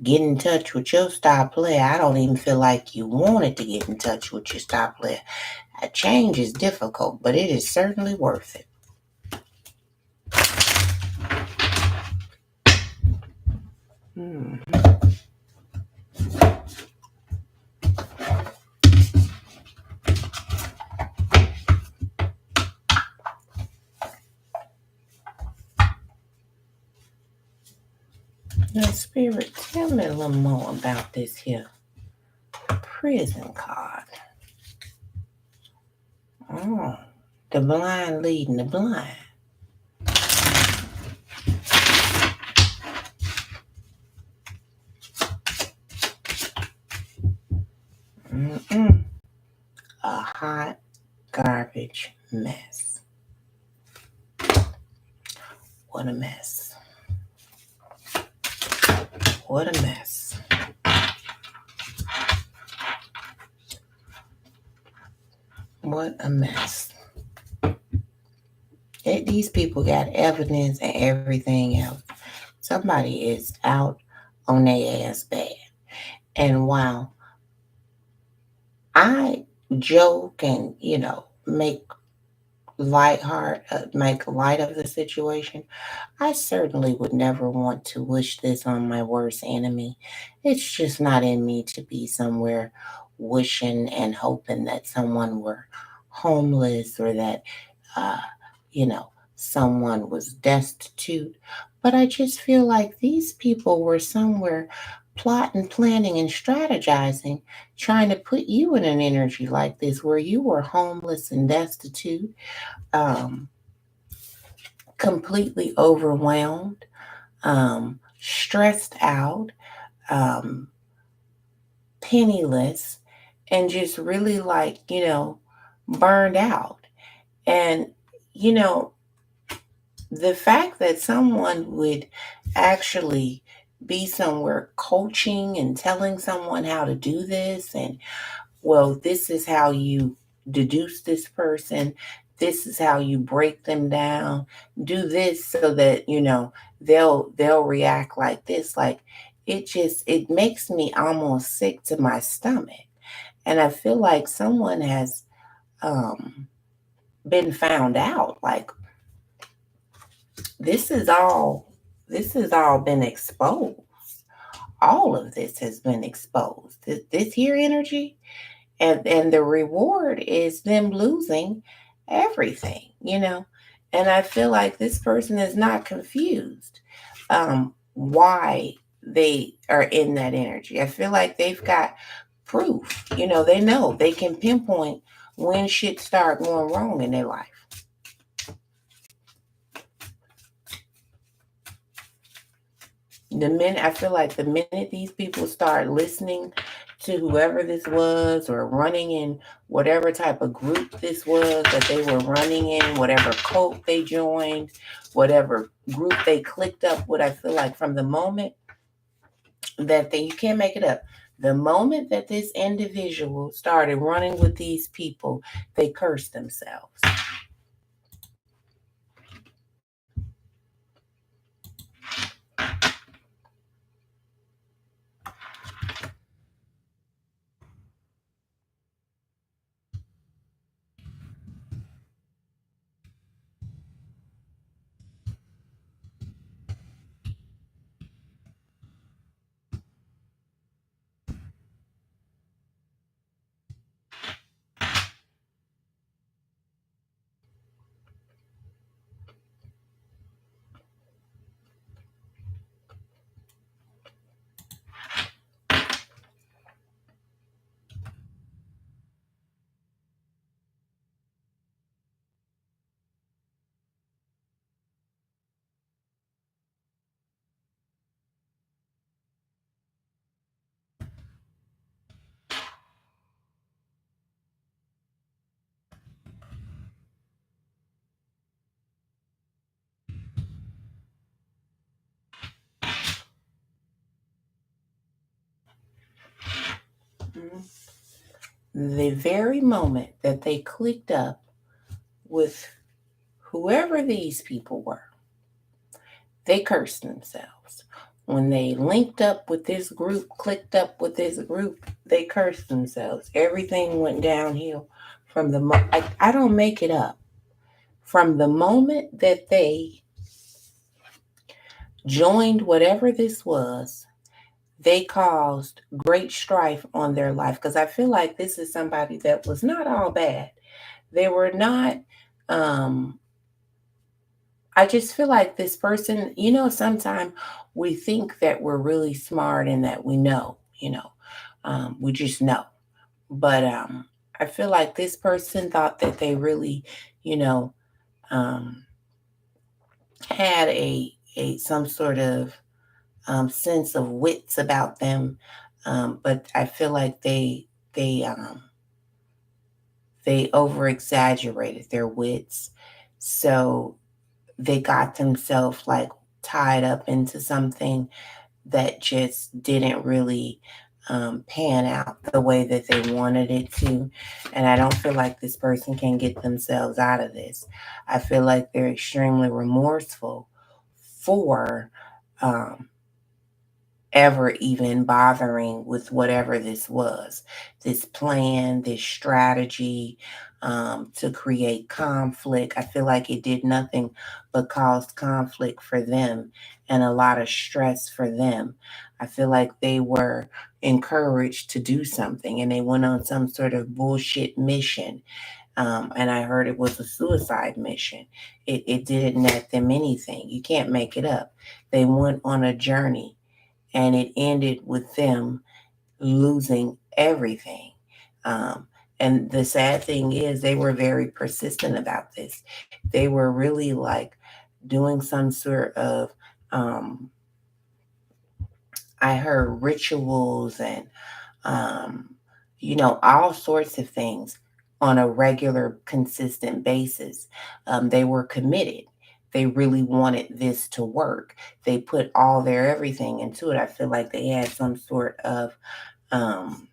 get in touch with your star player. I don't even feel like you wanted to get in touch with your star player. A change is difficult, but it is certainly worth it. Now, Spirit, tell me a little more about this here prison card. Oh, the blind leading the blind. A hot garbage mess. What a mess. What a mess. What a mess. These people got evidence and everything else. Somebody is out on their ass bad. And while I joke and, make make light of the situation, I certainly would never want to wish this on my worst enemy. It's just not in me to be somewhere wishing and hoping that someone were homeless or that, uh, someone was destitute. But I just feel like these people were somewhere plotting, planning, and strategizing, trying to put you in an energy like this where you were homeless and destitute, um, completely overwhelmed, stressed out, um, penniless, and just really like, burned out. And, you know, the fact that someone would actually be somewhere coaching and telling someone how to do this, and well, this is how you deduce this person, this is how you break them down, do this so that they'll react like this. Like, it makes me almost sick to my stomach. And I feel like someone has um been found out. Like, this is all this has all been exposed. All of this has been exposed. This here energy, and the reward is them losing everything. And I feel like this person is not confused why they are in that energy. I feel like they've got proof. They know they can pinpoint when shit start going wrong in their life. The minute I feel like the minute these people start listening to whoever this was, or running in whatever type of group this was that they were running in, whatever cult they joined, whatever group they clicked up with, I feel like from the moment that you can't make it up. The moment that this individual started running with these people, they cursed themselves. Mhm. The very moment that they clicked up with whoever these people were, they cursed themselves. When they linked up with this group, clicked up with this group, they cursed themselves. Everything went downhill from I don't make it up. From the moment that they joined whatever this was, they caused great strife on their life. Because I feel like this is somebody that was not all bad. They were not um I just feel like this person, sometimes we think that we're really smart and that we know, we just know. But I feel like this person thought that they really, you know, um, had a some sort of sense of wits about them. But I feel like they over exaggerated their wits. So they got themselves like tied up into something that just didn't really pan out the way that they wanted it to. And I don't feel like this person can get themselves out of this. I feel like they're extremely remorseful for um, ever even bothering with whatever this was, this plan, this strategy to create conflict. I feel like it did nothing but cause conflict for them and a lot of stress for them. I feel like they were encouraged to do something and they went on some sort of bullshit mission And I heard it was a suicide mission. It didn't net them anything. You can't make it up. They went on a journey, and it ended with them losing everything. Um, and the sad thing is, they were very persistent about this. They were really like doing some sort of, um, I heard rituals and, um, all sorts of things on a regular, consistent basis. They were committed. They really wanted this to work. They put all their everything into it. I feel like they had some sort of, um,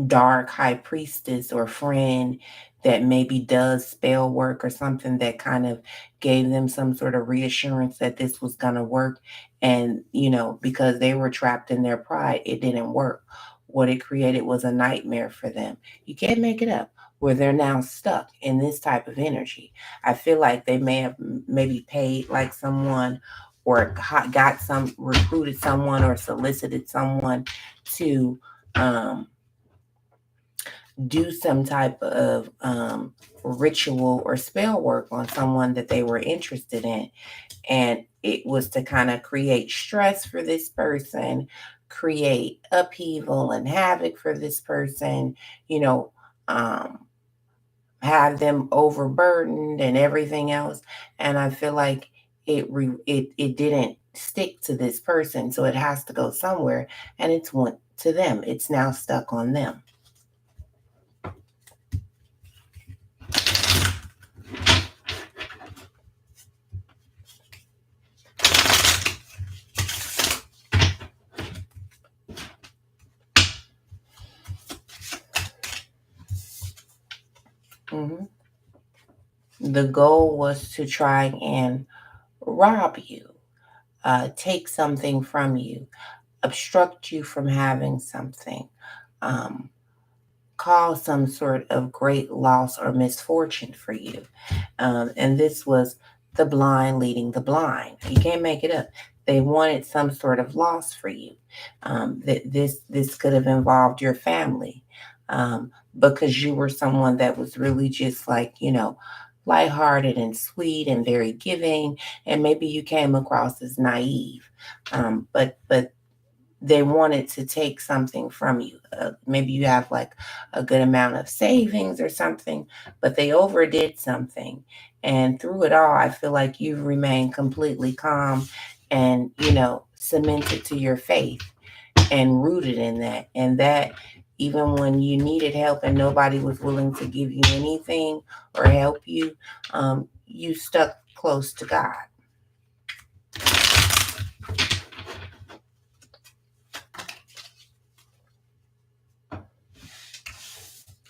dark high priestess or friend that maybe does spell work or something that kind of gave them some sort of reassurance that this was going to work. And, because they were trapped in their pride, it didn't work. What it created was a nightmare for them. You can't make it up. Where they're now stuck in this type of energy. I feel like they may have maybe paid like someone or got some, recruited someone or solicited someone to, um, do some type of ritual or spell work on someone that they were interested in. And it was to kind of create stress for this person, create upheaval and havoc for this person, you know, um, have them overburdened and everything else. And I feel like it didn't stick to this person, so it has to go somewhere, and it's went to them. It's now stuck on them. Mhm. The goal was to try and rob you, take something from you, obstruct you from having something, um, cause some sort of great loss or misfortune for you. And this was the blind leading the blind. You can't make it up. They wanted some sort of loss for you. That this could have involved your family, because you were someone that was really just like lighthearted and sweet and very giving, and maybe you came across as naive. But they wanted to take something from you. Maybe you have like a good amount of savings or something, but they overdid something. And through it all, I feel like you've remained completely calm and, cemented to your faith and rooted in that. And that even when you needed help and nobody was willing to give you anything or help you, you stuck close to God.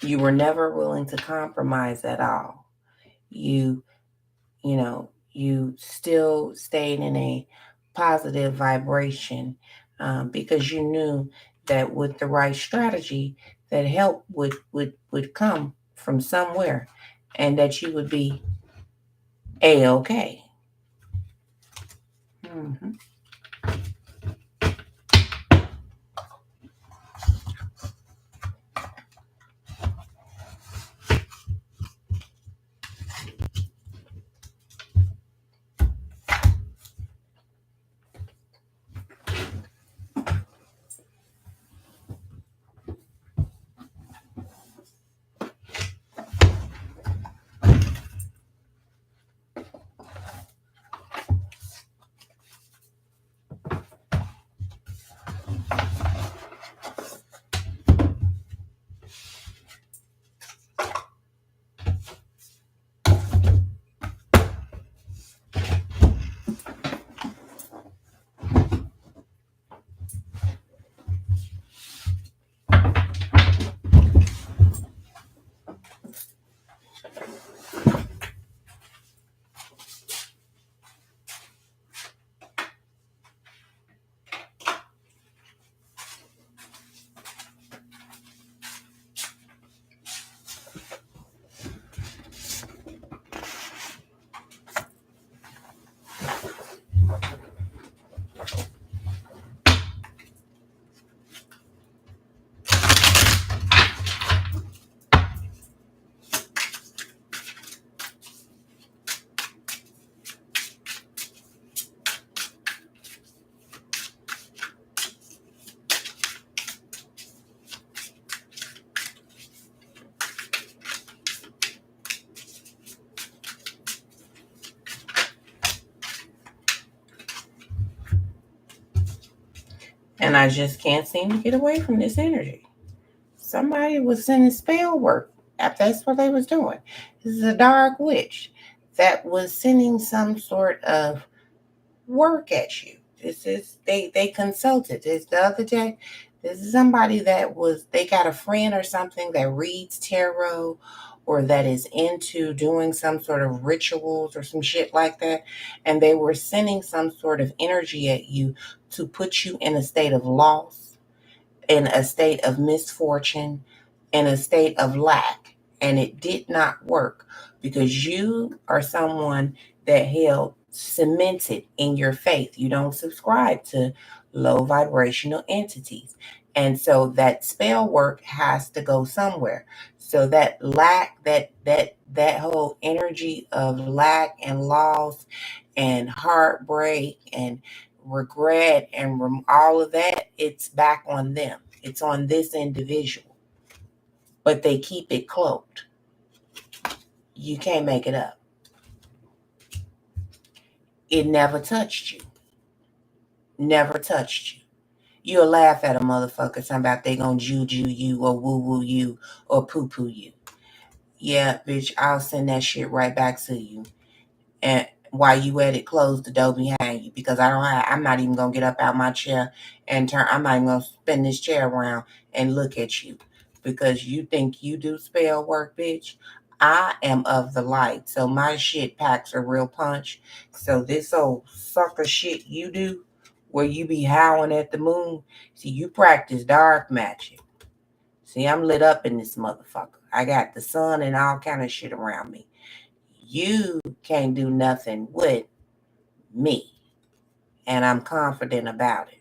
You were never willing to compromise at all. You you still stayed in a positive vibration, because you knew that with the right strategy, that help would come from somewhere, and that you would be a okay. Mhm. And I just can't seem to get away from this energy. Somebody was sending spell work. That's what they was doing. This is a dark witch that was sending some sort of work at you. This is they consulted. This the other day. This is somebody that was they got a friend or something that reads tarot or that is into doing some sort of rituals or some shit like that. And they were sending some sort of energy at you to put you in a state of loss, in a state of misfortune, in a state of lack. And it did not work because you are someone that held cemented in your faith. You don't subscribe to low vibrational entities. And so that spell work has to go somewhere. So that lack, that whole energy of lack and loss and heartbreak and regret and all of that, it's back on them. It's on this individual. But they keep it cloaked. You can't make it up. It never touched you. Never touched you. You'll laugh at a motherfucker talking about they gonna juju you or woo-woo you or poo-poo you. Yeah, bitch, I'll send that shit right back to you. And while you at it, close the door behind you because I'm not even gonna get up out my chair and turn. I'm not even gonna spin this chair around and look at you because you think you do spell work, bitch. I am of the light, so my shit packs a real punch. So this old sucker shit you do, where you be howling at the moon, see, you practice dark magic. See, I'm lit up in this motherfucker. I got the sun and all kind of shit around me. You can't do nothing with me. And I'm confident about it.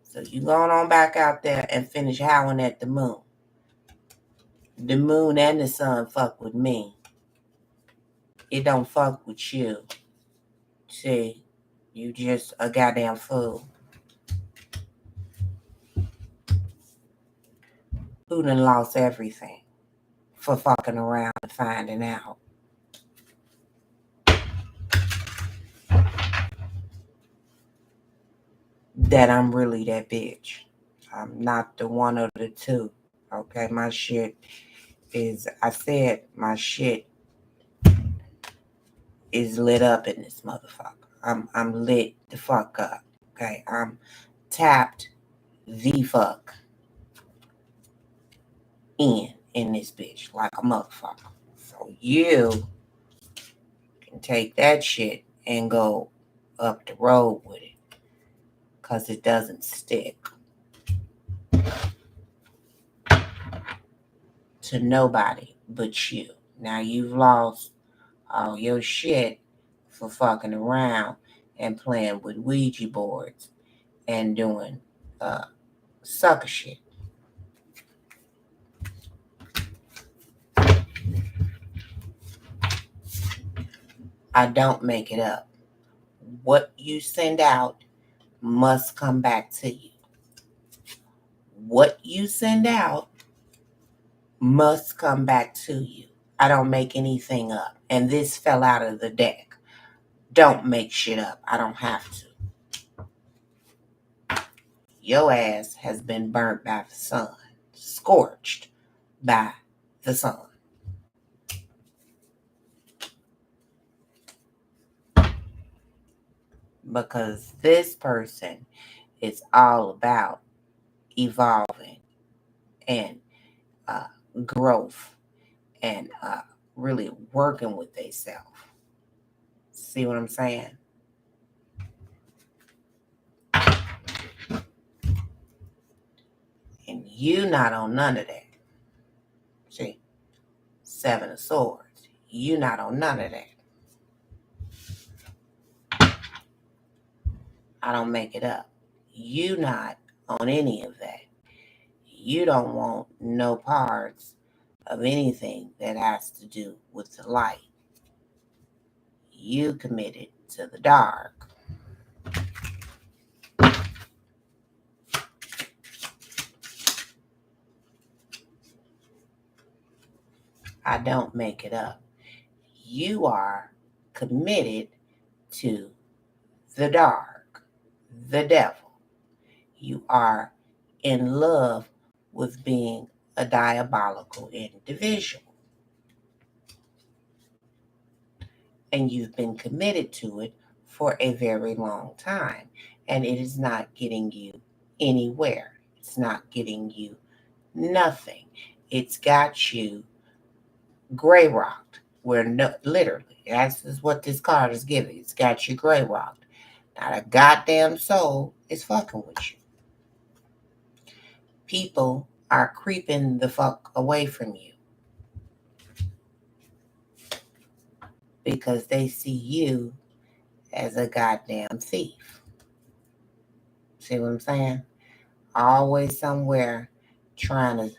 So you going on back out there and finish howling at the moon. The moon and the sun fuck with me. It don't fuck with you. See, you just a goddamn fool. Who done lost everything for fucking around and finding out. That I'm really that bitch. I'm not the one of the two. Okay, my shit is, I said my shit is lit up in this motherfucker. I'm lit the fuck up. Okay, I'm tapped the fuck in this bitch like a motherfucker. So you can take that shit and go up the road with it. Cause it doesn't stick to nobody but you. Now you've lost all your shit for fucking around and playing with Ouija boards and doing sucker shit. I don't make it up. What you send out must come back to you. What you send out must come back to you. I don't make anything up. And this fell out of the deck. Don't make shit up. I don't have to. Your ass has been burnt by the sun. Scorched by the sun. Because this person is all about evolving and growth and really working with themselves. See what I'm saying? And you not on none of that. See, Seven of Swords. You not on none of that. I don't make it up. You not on any of that. You don't want no parts of anything that has to do with the light. You committed to the dark. I don't make it up. You are committed to the dark, the devil. You are in love with being a diabolical individual. And you've been committed to it for a very long time. And it is not getting you anywhere. It's not getting you nothing. It's got you gray rocked. Where no, literally, that's is what this card is giving. It's got you gray rocked. Not a goddamn soul is fucking with you. People are creeping the fuck away from you because they see you as a goddamn thief. See what I'm saying? Always somewhere trying to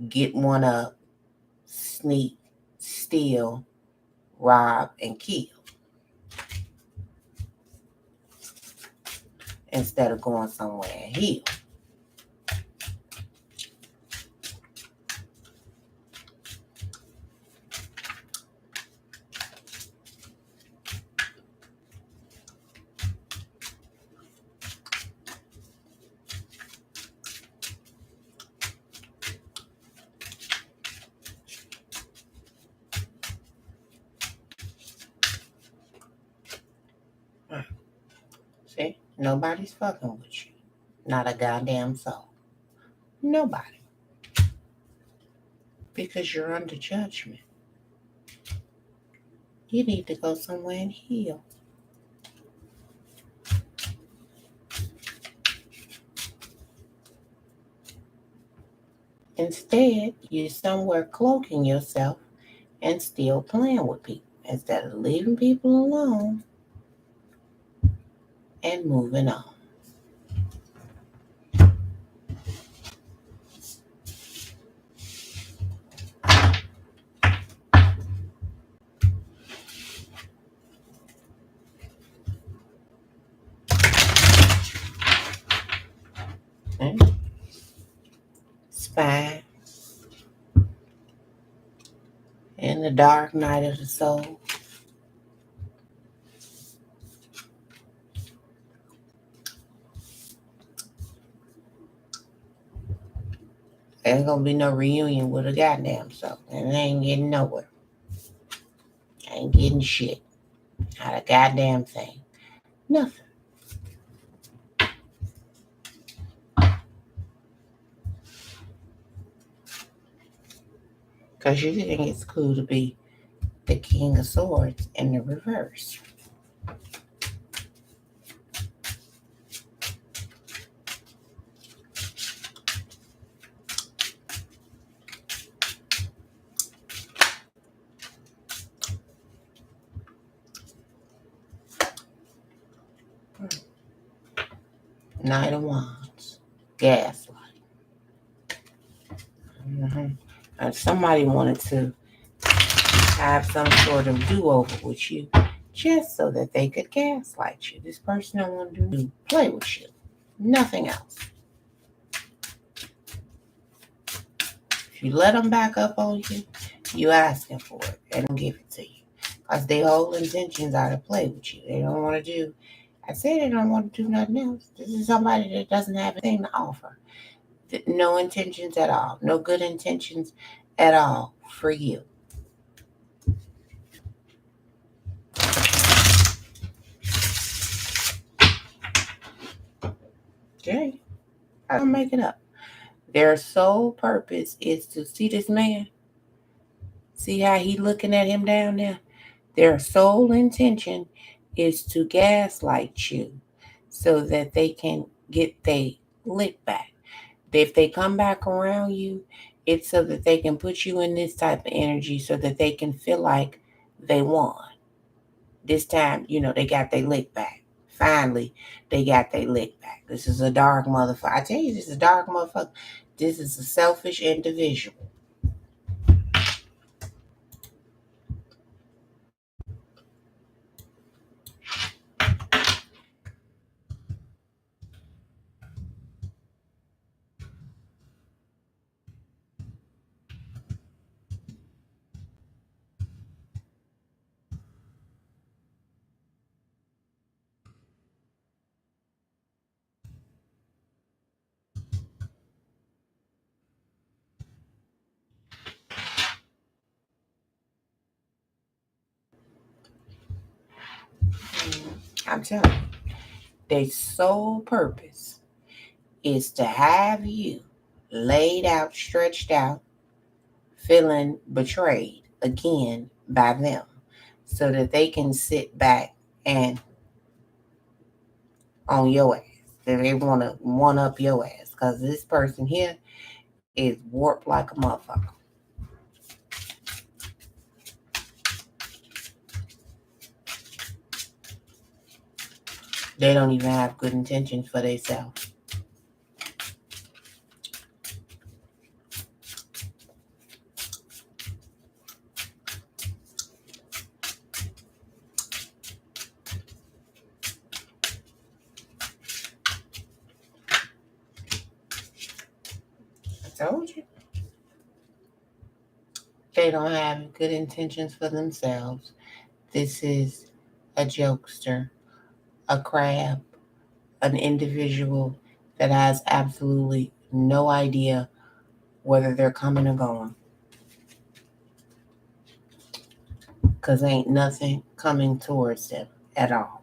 get one up, sneak, steal, rob, and kill instead of going somewhere and heal. See? Nobody's fucking with you. Not a goddamn soul. Nobody. Because you're under judgment. You need to go somewhere and heal. Instead, you're somewhere cloaking yourself and still playing with people instead of leaving people alone and moving on. Okay? It's fine. In the dark night of the soul, there's gonna be no reunion with a goddamn soul. And they ain't getting nowhere. Ain't getting shit. Not a goddamn thing. Nothing. Because you think it's cool to be the King of Swords in the reverse. Knight of Wands. Gaslight. And somebody wanted to have some sort of do-over with you just so that they could gaslight you. This person don't want to do play with you. Nothing else. If you let them back up on you, you asking for it. They don't give it to you. Because their whole intentions are to play with you. They don't want to do, I say they don't want to do nothing else. This is somebody that doesn't have anything to offer. No intentions at all. No good intentions at all for you. Okay? I don't make it up. Their sole purpose is to see this man. See how he looking at him down there? Their sole intention is to gaslight you so that they can get their lick back. If they come back around you, it's so that they can put you in this type of energy so that they can feel like they won. This time, they got their lick back. Finally, they got their lick back. This is a dark motherfucker. I tell you, this is a dark motherfucker. This is a selfish individual. I'm telling you, their sole purpose is to have you laid out, stretched out, feeling betrayed again by them so that they can sit back and on your ass. They want to one up your ass because this person here is warped like a motherfucker. They don't even have good intentions for themselves. I told you. They don't have good intentions for themselves. This is a jokester, a crab, an individual that has absolutely no idea whether they're coming or going. Because ain't nothing coming towards them at all.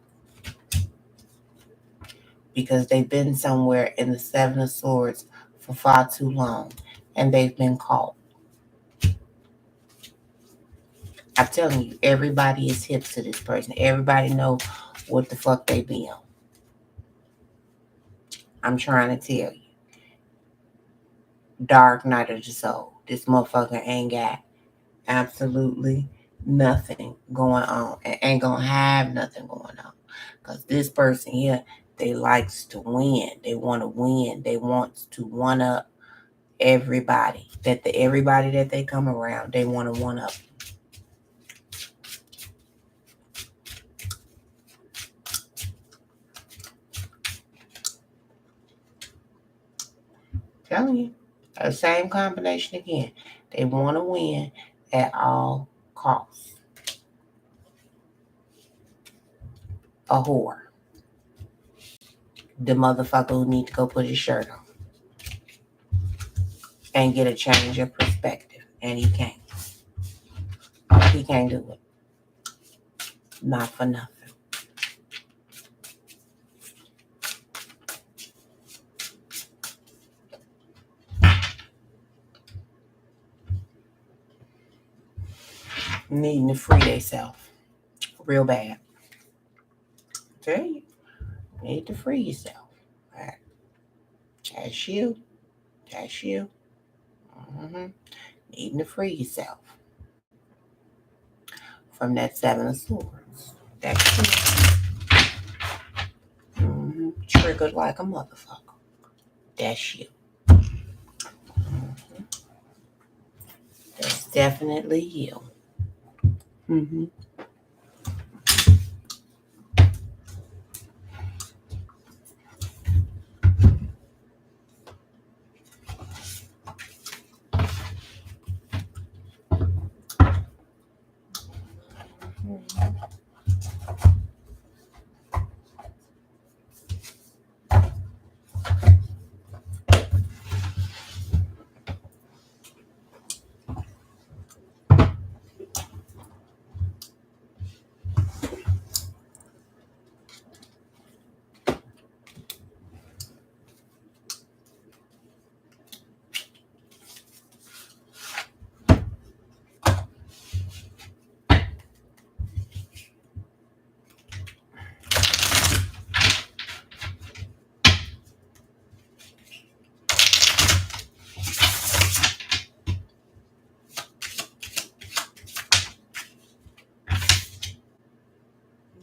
Because they've been somewhere in the Seven of Swords for far too long and they've been caught. I'm telling you, everybody is hip to this person. Everybody know what the fuck they be on. I'm trying to tell you. Dark night of the soul. This motherfucker ain't got absolutely nothing going on and ain't gonna have nothing going on. Because this person here, they likes to win. They want to win. They want to one up everybody. Everybody that they come around, they want to one up. Telling you. The same combination again. They want to win at all costs. A whore. The motherfucker who need to go put his shirt on and get a change of perspective. And he can't. He can't do it. Not for nothing. Needing to free themselves. Real bad. I tell you. Need to free yourself. All right. That's you. That's you. Mm-hmm. Needing to free yourself from that Seven of Swords. That's you. Mm-hmm. Triggered like a motherfucker. That's you. Mm-hmm. That's definitely you. Mm-hmm.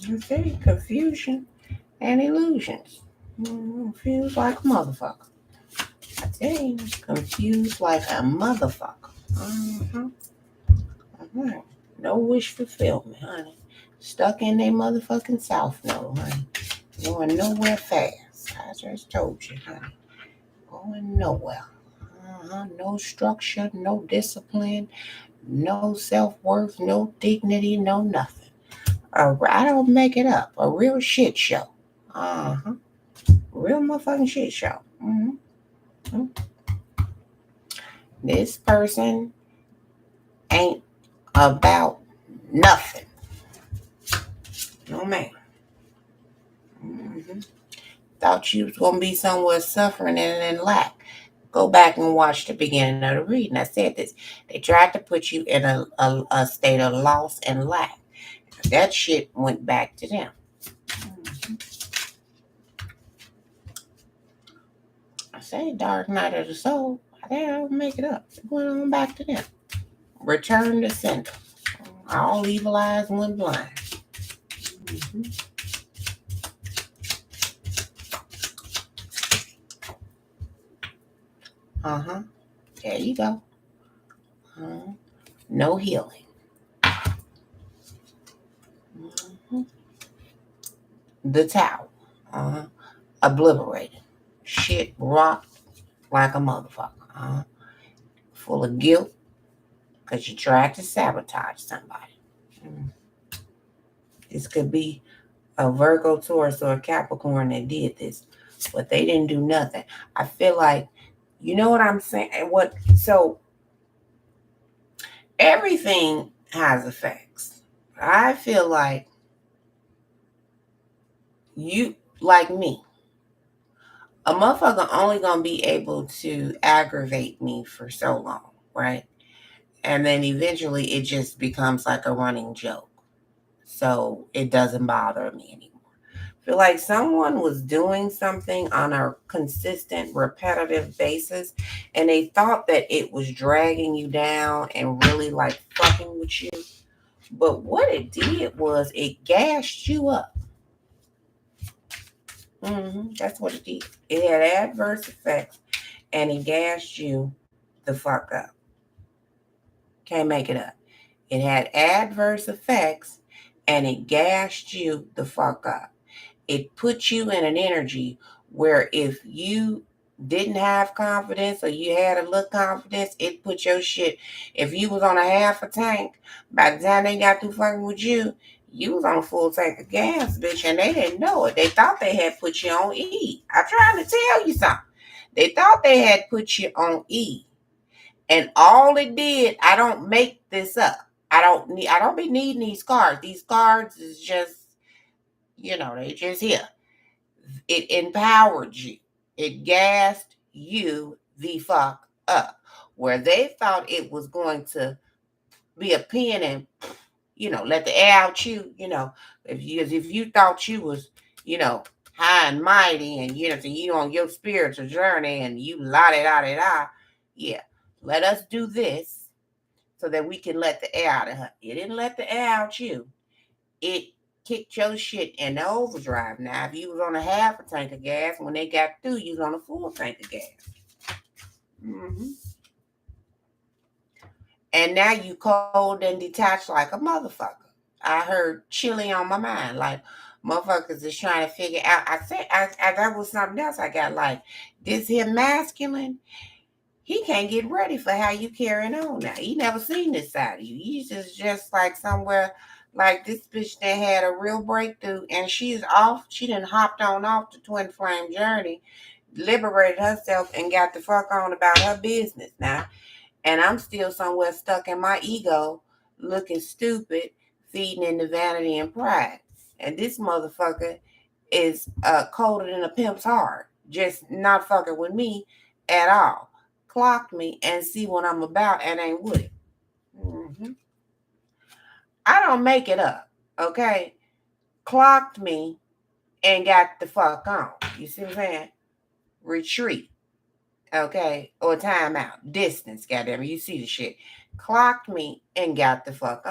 Okay, confusion and illusions. Confused like a motherfucker. I tell you, confused like a motherfucker. Mm-hmm. Mm-hmm. No wish fulfillment, honey. Stuck in their motherfucking South Node, honey. Going nowhere fast. I just told you, honey. Going nowhere. No structure, no discipline, no self-worth, no dignity, no nothing. I don't make it up. A real shit show. Uh-huh. Real motherfucking shit show. Mm-hmm. This person ain't about nothing. No man. Thought you was going to be somewhere suffering and in lack. Go back and watch the beginning of the reading. I said this. They tried to put you in a state of loss and lack. That shit went back to them. I say dark night of the soul. I think I'll make it up. It went on back to them. Return to center. All evil eyes went blind. Uh-huh. There you go. No healing. The Tower. Obliterated. Shit rocked like a motherfucker. Full of guilt because you tried to sabotage somebody. This could be a Virgo, Taurus, or a Capricorn that did this, but they didn't do nothing. I feel like, you know what I'm saying? So everything has effects. I feel like you, like me, a motherfucker only gonna be able to aggravate me for so long, right? And then eventually it just becomes like a running joke. So it doesn't bother me anymore. I feel like someone was doing something on a consistent, repetitive basis, and they thought that it was dragging you down and really like fucking with you. But what it did was it gassed you up. That's what it did. It had adverse effects and it gassed you the fuck up. Can't make it up. It had adverse effects and it gassed you the fuck up. It put you in an energy where if you didn't have confidence or you had a little confidence, it put your shit. If you was on a half a tank, by the time they got through fucking with you, you was on a full tank of gas, bitch, and they didn't know it. They thought they had put you on E. I'm trying to tell you something. They thought they had put you on E. And all it did, I don't make this up. I don't be needing these cards. These cards is just, they just here. It empowered you. It gassed you the fuck up. Where they thought it was going to be a pen and, let the air out you, if you thought you was, high and mighty and, so you on your spiritual journey and you la-da-da-da-da, yeah, let us do this so that we can let the air out of her. It didn't let the air out you. It kicked your shit in the overdrive. Now, if you was on a half a tank of gas, when they got through, you was on a full tank of gas. And now you cold and detached like a motherfucker. I heard chilly on my mind, like motherfuckers is trying to figure out. I said, that was something else I got like, this here masculine, he can't get ready for how you carrying on now. He never seen this side of you. He's just like somewhere like this bitch that had a real breakthrough and she's off. She done hopped on off the twin flame journey, liberated herself and got the fuck on about her business now. And I'm still somewhere stuck in my ego, looking stupid, feeding into vanity and pride. And this motherfucker is colder than a pimp's heart, just not fucking with me at all. Clock me and see what I'm about and ain't with it. I don't make it up, okay? Clocked me and got the fuck on. You see what I'm saying? Retreat, okay? Or timeout. Distance, goddamn it. You see the shit. Clocked me and got the fuck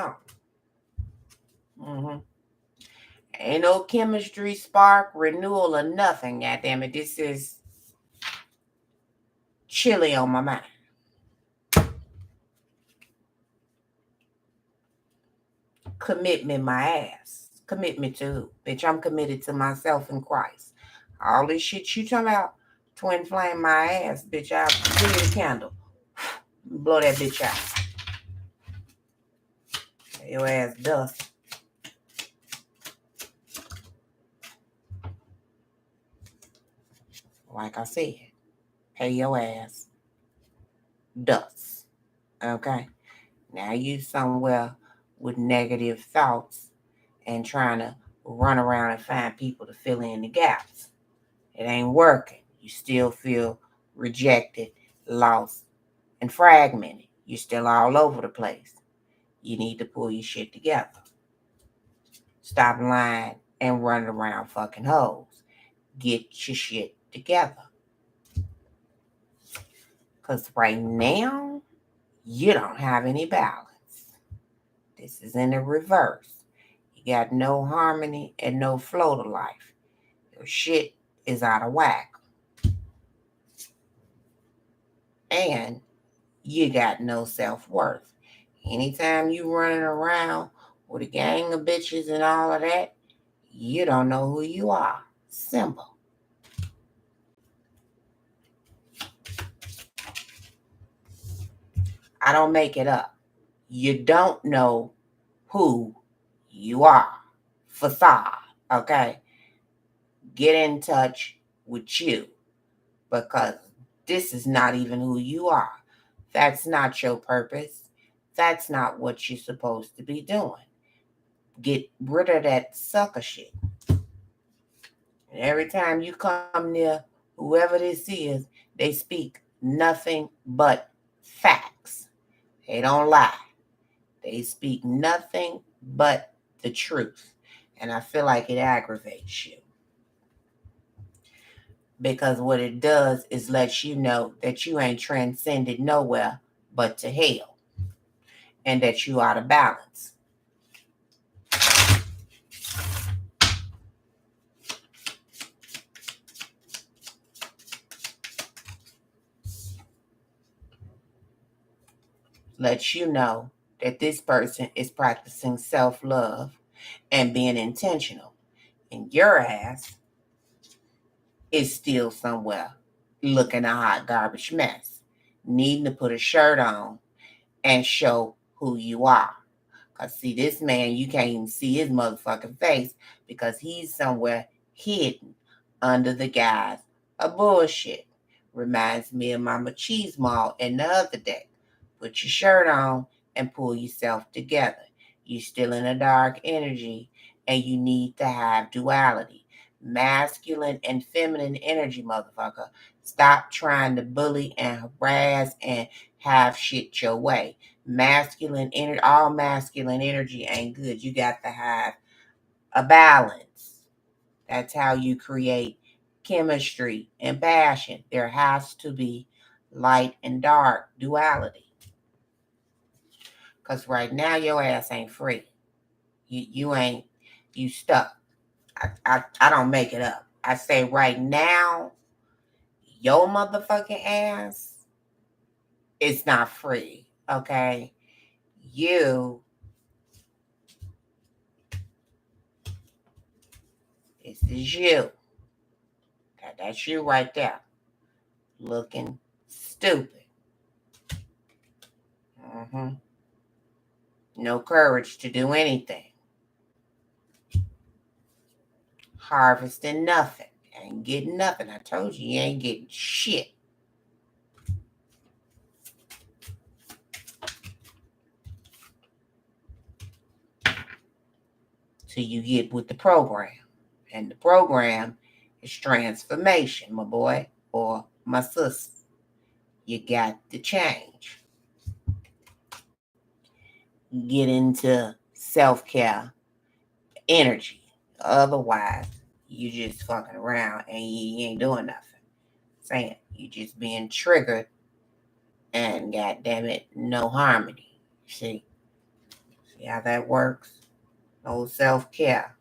on. Ain't no chemistry, spark, renewal, or nothing, goddamn it. This is chilly on my mind. Commitment, my ass. Commitment to who? Bitch, I'm committed to myself in Christ. All this shit you talking about, twin flame my ass, bitch. I'll give me the candle. Blow that bitch out. Your ass dust. Like I said, pay your ass dust. Okay? Now you somewhere with negative thoughts and trying to run around and find people to fill in the gaps. It ain't working. You still feel rejected, lost, and fragmented. You're still all over the place. You need to pull your shit together. Stop lying and running around fucking hoes. Get your shit together. Because right now, you don't have any balance. This is in the reverse. You got no harmony and no flow to life. Your shit is out of whack. And you got no self-worth. Anytime you running around with a gang of bitches and all of that, you don't know who you are. Simple. I don't make it up. You don't know who you are. Facade, okay? Get in touch with you because this is not even who you are. That's not your purpose. That's not what you're supposed to be doing. Get rid of that sucker shit. And every time you come near whoever this is, they speak nothing but facts. They don't lie. They speak nothing but the truth. And I feel like it aggravates you. Because what it does is let you know that you ain't transcended nowhere but to hell. And that you out of balance. Lets you know that this person is practicing self-love and being intentional. And your ass is still somewhere looking a hot garbage mess, needing to put a shirt on and show who you are. Because see, this man, you can't even see his motherfucking face because he's somewhere hidden under the guise of bullshit. Reminds me of Mama Cheese Mall in the other day. Put your shirt on and pull yourself together. You're still in a dark energy and you need to have duality. Masculine and feminine energy, motherfucker. Stop trying to bully and harass and have shit your way. Masculine energy, all masculine energy ain't good. You got to have a balance. That's how you create chemistry and passion. There has to be light and dark duality. Because right now your ass ain't free. You stuck. I don't make it up. I say right now, your motherfucking ass is not free. Okay? You, this is you. That's you right there. Looking stupid. No courage to do anything. Harvesting nothing. Ain't getting nothing. I told you ain't getting shit. Till you get with the program. And the program is transformation, my boy or my sister. You got to change. Get into self-care energy. Otherwise, you just fucking around and you ain't doing nothing. Saying you just being triggered and goddamn it, no harmony. See how that works? No self-care.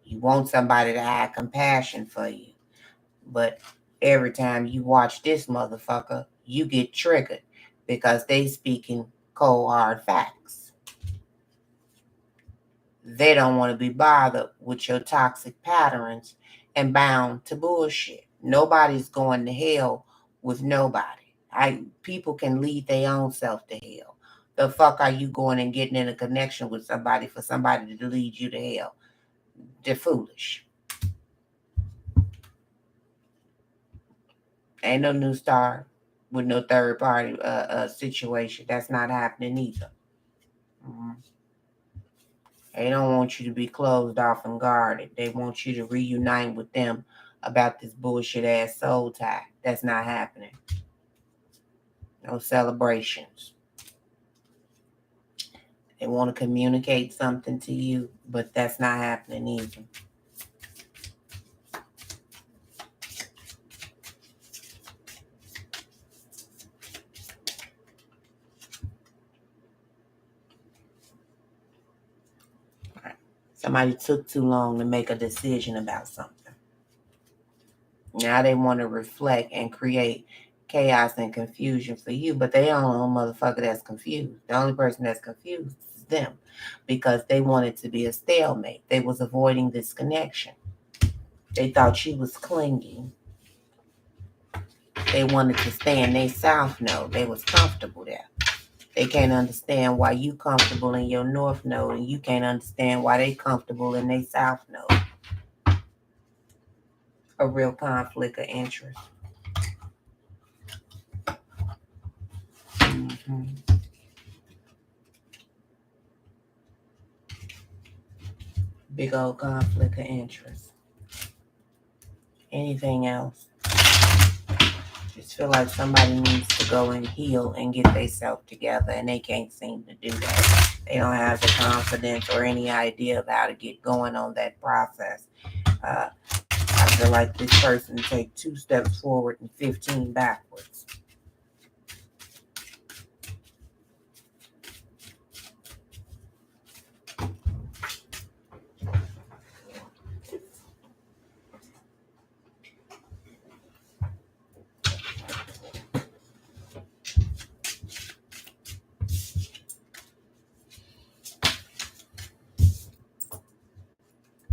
You want somebody to have compassion for you. But every time you watch this motherfucker, you get triggered because they speaking cold hard facts. They don't want to be bothered with your toxic patterns and bound to bullshit. Nobody's going to hell with nobody. People can lead their own self to hell. The fuck are you going and getting in a connection with somebody for somebody to lead you to hell? They're foolish. Ain't no new star with no third party situation. That's not happening either. Mm-hmm. They don't want you to be closed off and guarded. They want you to reunite with them about this bullshit ass soul tie. That's not happening. No celebrations. They want to communicate something to you, but that's not happening either. Somebody took too long to make a decision about something. Now they want to reflect and create chaos and confusion for you, but they don't know motherfucker that's confused. The only person that's confused is them because they wanted to be a stalemate. They was avoiding this connection. They thought she was clinging. They wanted to stay in their south node. They was comfortable there. They can't understand why you comfortable in your north node and you can't understand why they comfortable in their south node. A real conflict of interest. Mm-hmm. Big old conflict of interest. Anything else? Just feel like somebody needs to go and heal and get themselves together, and they can't seem to do that. They don't have the confidence or any idea of how to get going on that process. I feel like this person take 2 steps forward and 15 backwards.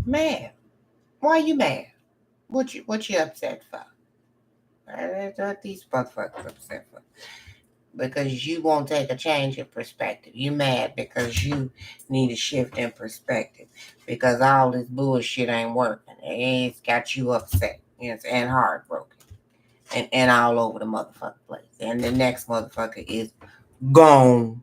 Mad? Why you mad? What you upset for? What these motherfuckers upset for? Because you won't take a change in perspective. You mad because you need a shift in perspective. Because all this bullshit ain't working. It's got you upset, yes, and heartbroken. And all over the motherfucking place. And the next motherfucker is gone.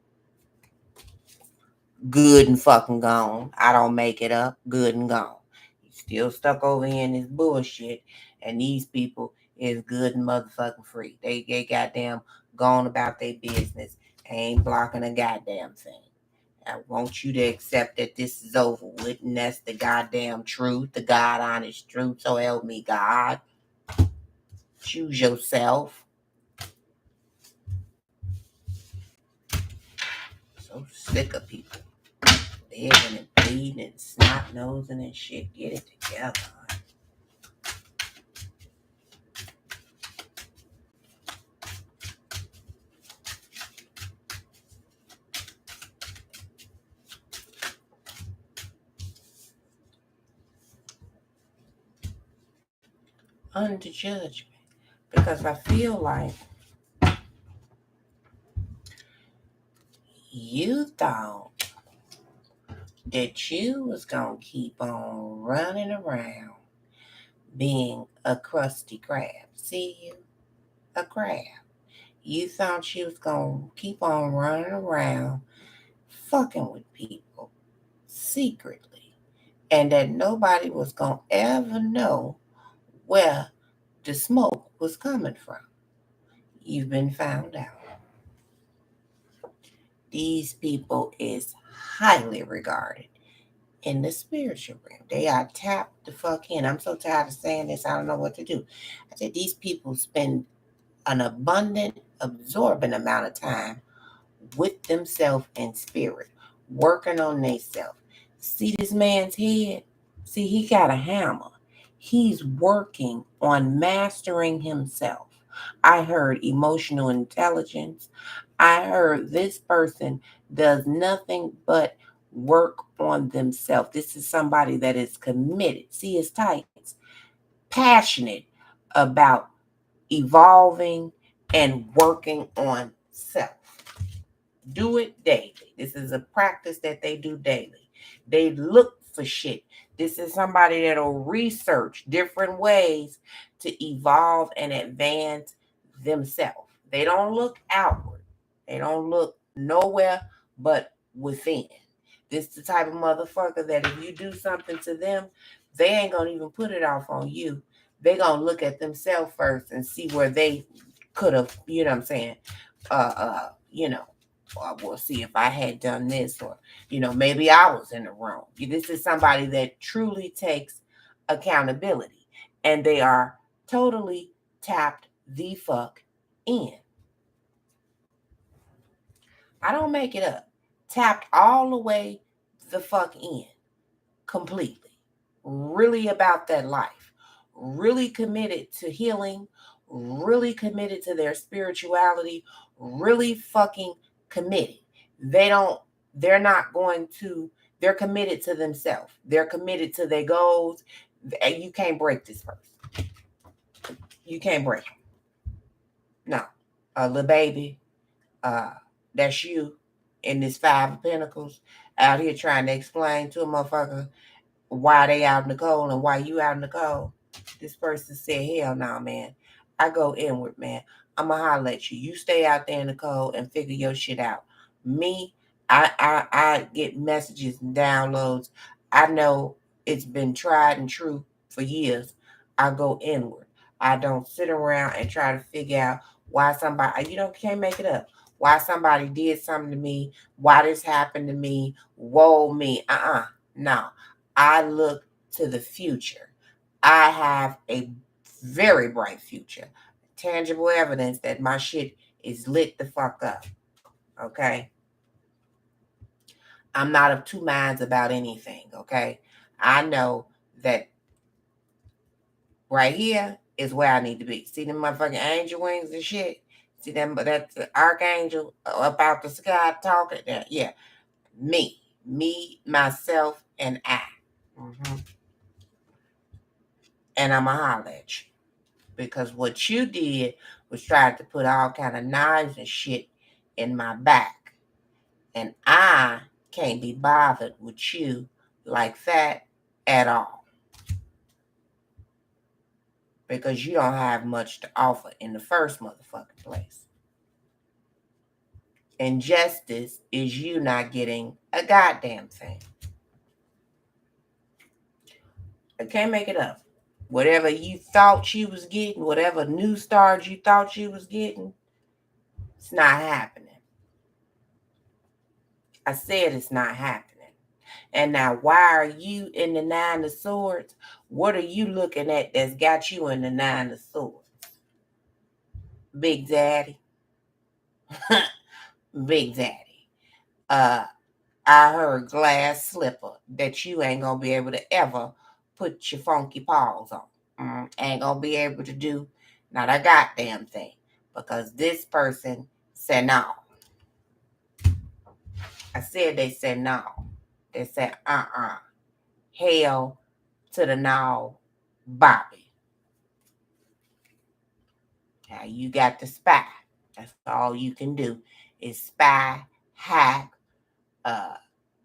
Good and fucking gone. I don't make it up. Good and gone. You still stuck over here in this bullshit. And these people is good and motherfucking free. They goddamn gone about their business. Ain't blocking a goddamn thing. I want you to accept that this is over with, and that's the goddamn truth, the God honest truth. So help me God. Choose yourself. So sick of people living and bleeding and snot nosing and shit. Get it together. Under judgment. Because I feel like you thought that you was going to keep on running around being a crusty crab. See you? A crab. You thought you was going to keep on running around fucking with people secretly and that nobody was going to ever know where the smoke was coming from. You've been found out. These people is highly regarded in the spiritual realm. They are tapped the fuck in. I'm so tired of saying this, I don't know what to do. I said these people spend an abundant, absorbent amount of time with themselves in spirit, working on themselves. See this man's head? See, he got a hammer. He's working on mastering himself. I heard emotional intelligence. I heard this person does nothing but work on themselves. This is somebody that is committed. See his tights, passionate about evolving and working on self. Do it daily. This is a practice that they do daily. They look for shit. This is somebody that'll research different ways to evolve and advance themselves. They don't look outward. They don't look nowhere but within. This the type of motherfucker that if you do something to them, they ain't gonna even put it off on you. They gonna look at themselves first and see where they could have, you know what I'm saying? We'll see if I had done this, or maybe I was in the wrong. This is somebody that truly takes accountability, and they are totally tapped the fuck in. I don't make it up. Tapped all the way the fuck in, completely. Really about that life. Really committed to healing. Really committed to their spirituality. Really fucking committed. They're not going to, they're committed to themselves. They're committed to their goals. And you can't break this person. You can't break them. No. Little baby, that's you in this Five of Pentacles out here trying to explain to a motherfucker why they out in the cold and why you out in the cold. This person said, hell no, man. I go inward, man. I'ma holler at you. You stay out there in the cold and figure your shit out. Me, I get messages and downloads. I know it's been tried and true for years. I go inward. I don't sit around and try to figure out why somebody, can't make it up. Why somebody did something to me, why this happened to me, whoa me. No. I look to the future. I have a very bright future. Tangible evidence that my shit is lit the fuck up. Okay? I'm not of two minds about anything. Okay? I know that right here is where I need to be. See them motherfucking angel wings and shit? See them, that's the archangel up out the sky talking there. Yeah. Me, myself, and I. Mm-hmm. And I'm a holler at you. Because what you did was try to put all kind of knives and shit in my back. And I can't be bothered with you like that at all. Because you don't have much to offer in the first motherfucking place. And justice is you not getting a goddamn thing. I can't make it up. Whatever you thought you was getting, whatever new stars you thought you was getting, it's not happening. I said it's not happening. And now, why are you in the Nine of Swords? What are you looking at that's got you in the Nine of Swords? Big Daddy. Big Daddy. I heard glass slipper that you ain't going to be able to ever put your funky paws on. Ain't going to be able to do not a goddamn thing. Because this person said no. I said they said no. They said hell to the no, Bobby. Now you got to spy. That's all you can do is spy, hack,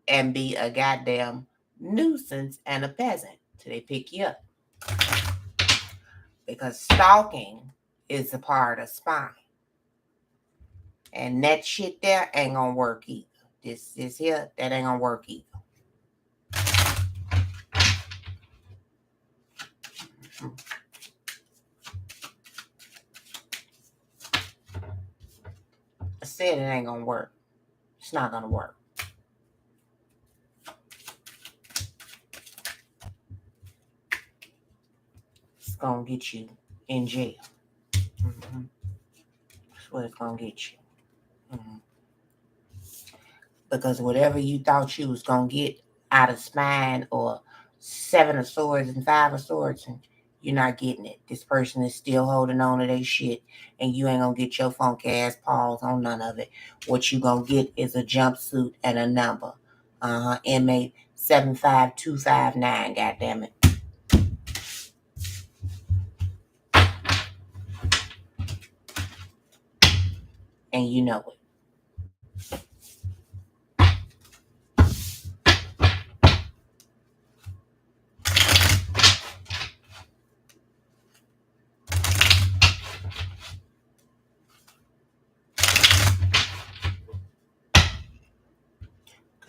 and be a goddamn nuisance and a peasant till they pick you up. Because stalking is a part of spying. And that shit there ain't gonna work either. This here, that ain't gonna work either. I said it ain't gonna work. It's not gonna work. It's gonna get you in jail. Mm-hmm. That's what it's gonna get you. Mm-hmm. Because whatever you thought you was gonna get out of spine or Seven of Swords and Five of Swords, and you're not getting it. This person is still holding on to their shit, and you ain't gonna get your funky ass paws on none of it. What you gonna get is a jumpsuit and a number. Inmate 75259. Goddamn it. And you know it.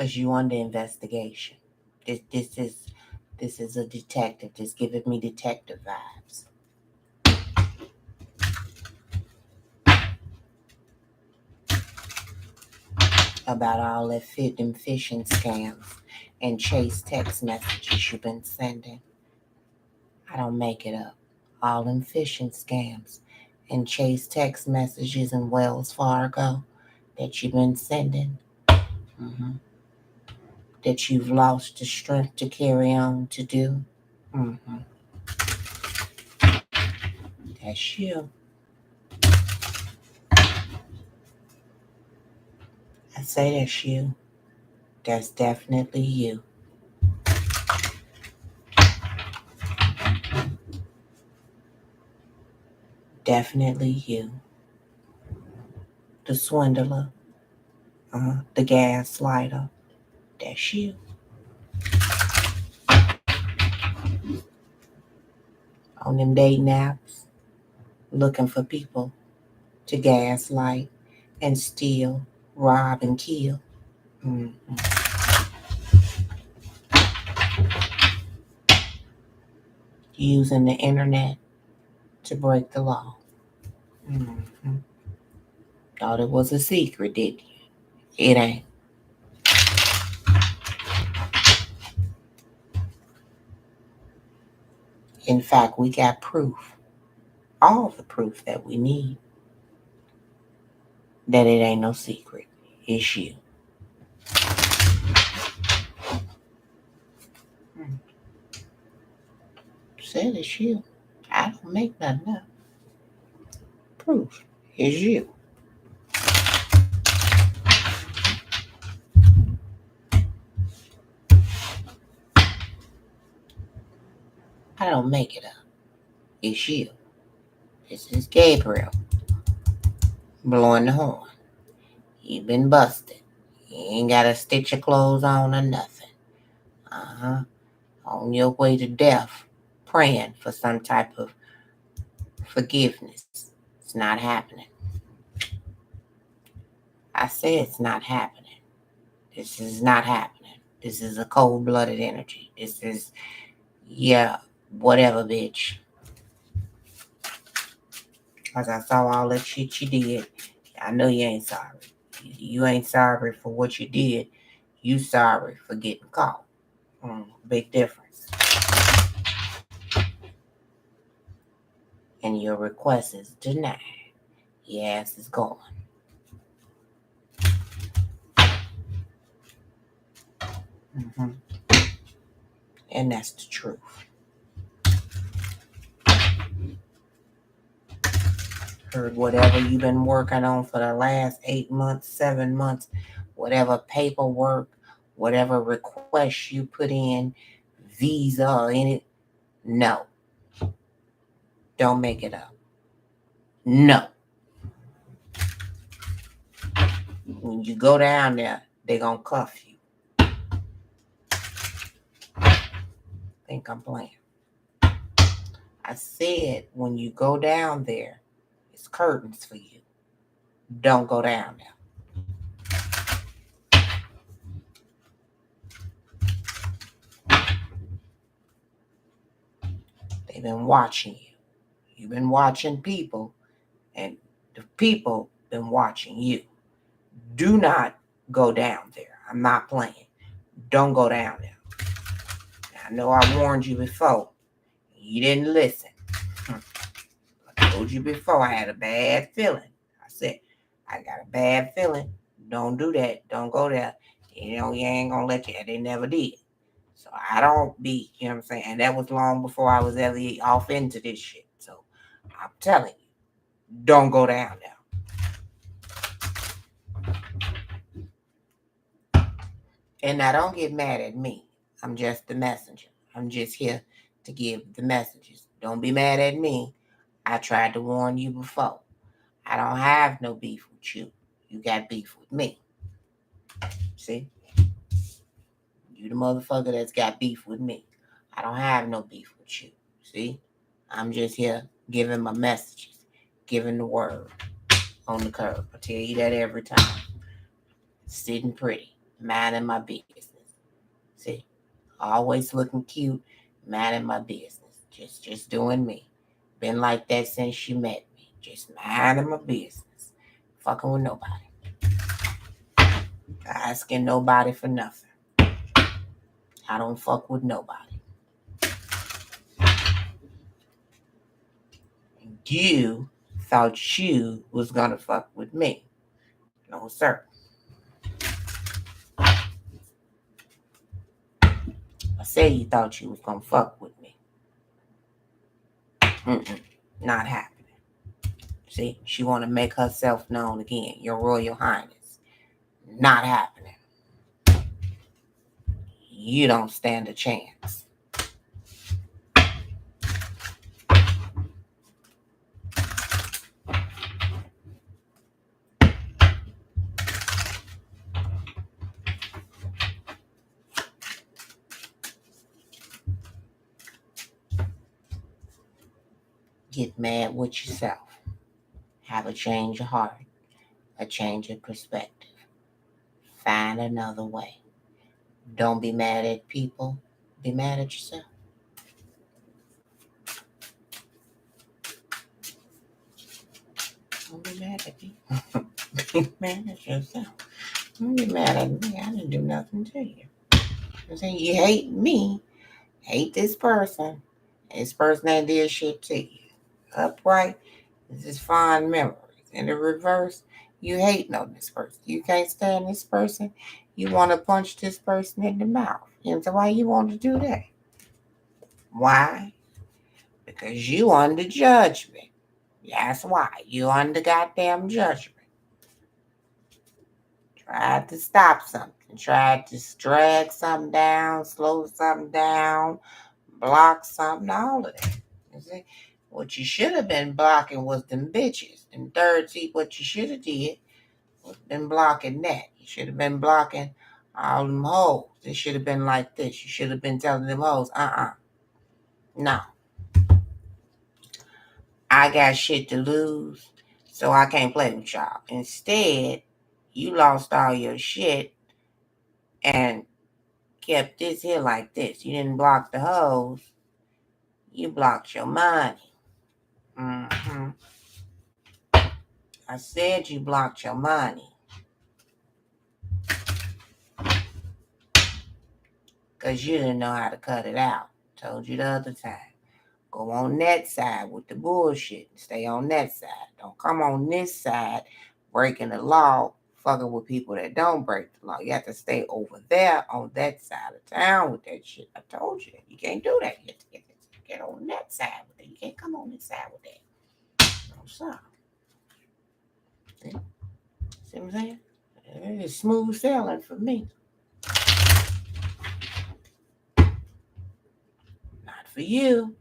Because you under investigation. This is a detective. Just giving me detective vibes. About all that them phishing scams and chase text messages you've been sending. I don't make it up. All them phishing scams and chase text messages and Wells Fargo that you've been sending. Mm-hmm. That you've lost the strength to carry on to do. Mm-hmm. That's you. I say that's you. That's definitely you. Definitely you. The swindler. The gaslighter. That's you. On them dating apps, looking for people to gaslight and steal, rob, and kill. Mm-hmm. Using the internet to break the law. Mm-hmm. Thought it was a secret, did you? It ain't. In fact, we got proof, all the proof that we need, that it ain't no secret. It's you. Said it's you. I don't make nothing up. Proof. It's you. I don't make it up. It's you. This is Gabriel blowing the horn. You been busted. You ain't got a stitch of clothes on or nothing. On your way to death, praying for some type of forgiveness. It's not happening. I say it's not happening. This is not happening. This is a cold-blooded energy. This is, whatever, bitch. Because I saw all that shit you did. I know you ain't sorry. You ain't sorry for what you did. You sorry for getting caught. Big difference. And your request is denied. Your ass is gone. Mm-hmm. And that's the truth. Heard whatever you've been working on for the last 8 months, 7 months, whatever paperwork, whatever request you put in, visa or any, no. Don't make it up. No. When you go down there, they're going to cuff you. Think I'm playing. I said when you go down there, it's curtains for you. Don't go down there. They've been watching you. You've been watching people, and the people been watching you. Do not go down there. I'm not playing. Don't go down there. I know I warned you before. You didn't listen. I told you before I had a bad feeling. I said, I got a bad feeling. Don't do that. Don't go there. You ain't going to let you. They never did. So I don't be, you know what I'm saying? And that was long before I was ever off into this shit. So I'm telling you, don't go down there. And now don't get mad at me. I'm just the messenger. I'm just here to give the messages. Don't be mad at me. I tried to warn you before. I don't have no beef with you. You got beef with me. See? You the motherfucker that's got beef with me. I don't have no beef with you. See? I'm just here giving my messages, giving the word on the curb. I tell you that every time. Sitting pretty. minding my business. See, always looking cute, minding my business. Just doing me. Been like that since you met me. Just minding my business. Fucking with nobody. Asking nobody for nothing. I don't fuck with nobody. You thought you was gonna fuck with me. No, sir. I said you thought you was gonna fuck with me. Not happening. See, she want to make herself known again. Your Royal Highness. Not happening. You don't stand a chance. Get mad with yourself. Have a change of heart. A change of perspective. Find another way. Don't be mad at people. Be mad at yourself. Don't be mad at people. Be mad at yourself. Don't be mad at me. I didn't do nothing to you. I'm saying you hate me. Hate this person. This person that did shit to you. Upright, this is fond memories. In the reverse, you hating on this person. You can't stand this person. You want to punch this person in the mouth. You know why you want to do that? Why? Because you under judgment. That's why. You under goddamn judgment. Tried to stop something. Tried to drag something down, slow something down, block something, all of that. You see? What you should have been blocking was them bitches. And third, see, what you should have did was been blocking that. You should have been blocking all them hoes. It should have been like this. You should have been telling them hoes, no. I got shit to lose, so I can't play with y'all. Instead, you lost all your shit and kept this here like this. You didn't block the hoes. You blocked your money. I said you blocked your money. Because you didn't know how to cut it out. Told you the other time. Go on that side with the bullshit. Stay on that side. Don't come on this side breaking the law, fucking with people that don't break the law. You have to stay over there on that side of town with that shit. I told you. You can't do that. You have to get on that side with it. You can't come on this side with that. No, sir. See what I'm saying? It's smooth sailing for me. Not for you.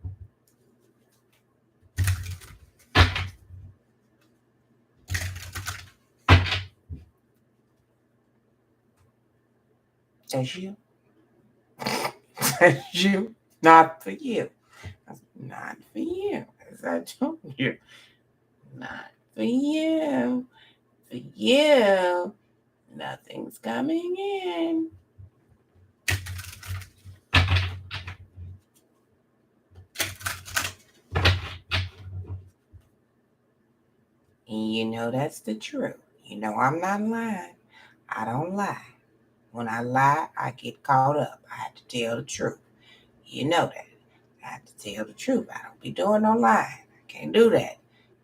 That's you. That's you. Not for you. Not for you. As I told you. Not for you. For you. Nothing's coming in. And you know that's the truth. You know I'm not lying. I don't lie. When I lie, I get caught up. I have to tell the truth. You know that. I have to tell the truth. I don't be doing no lying. I can't do that.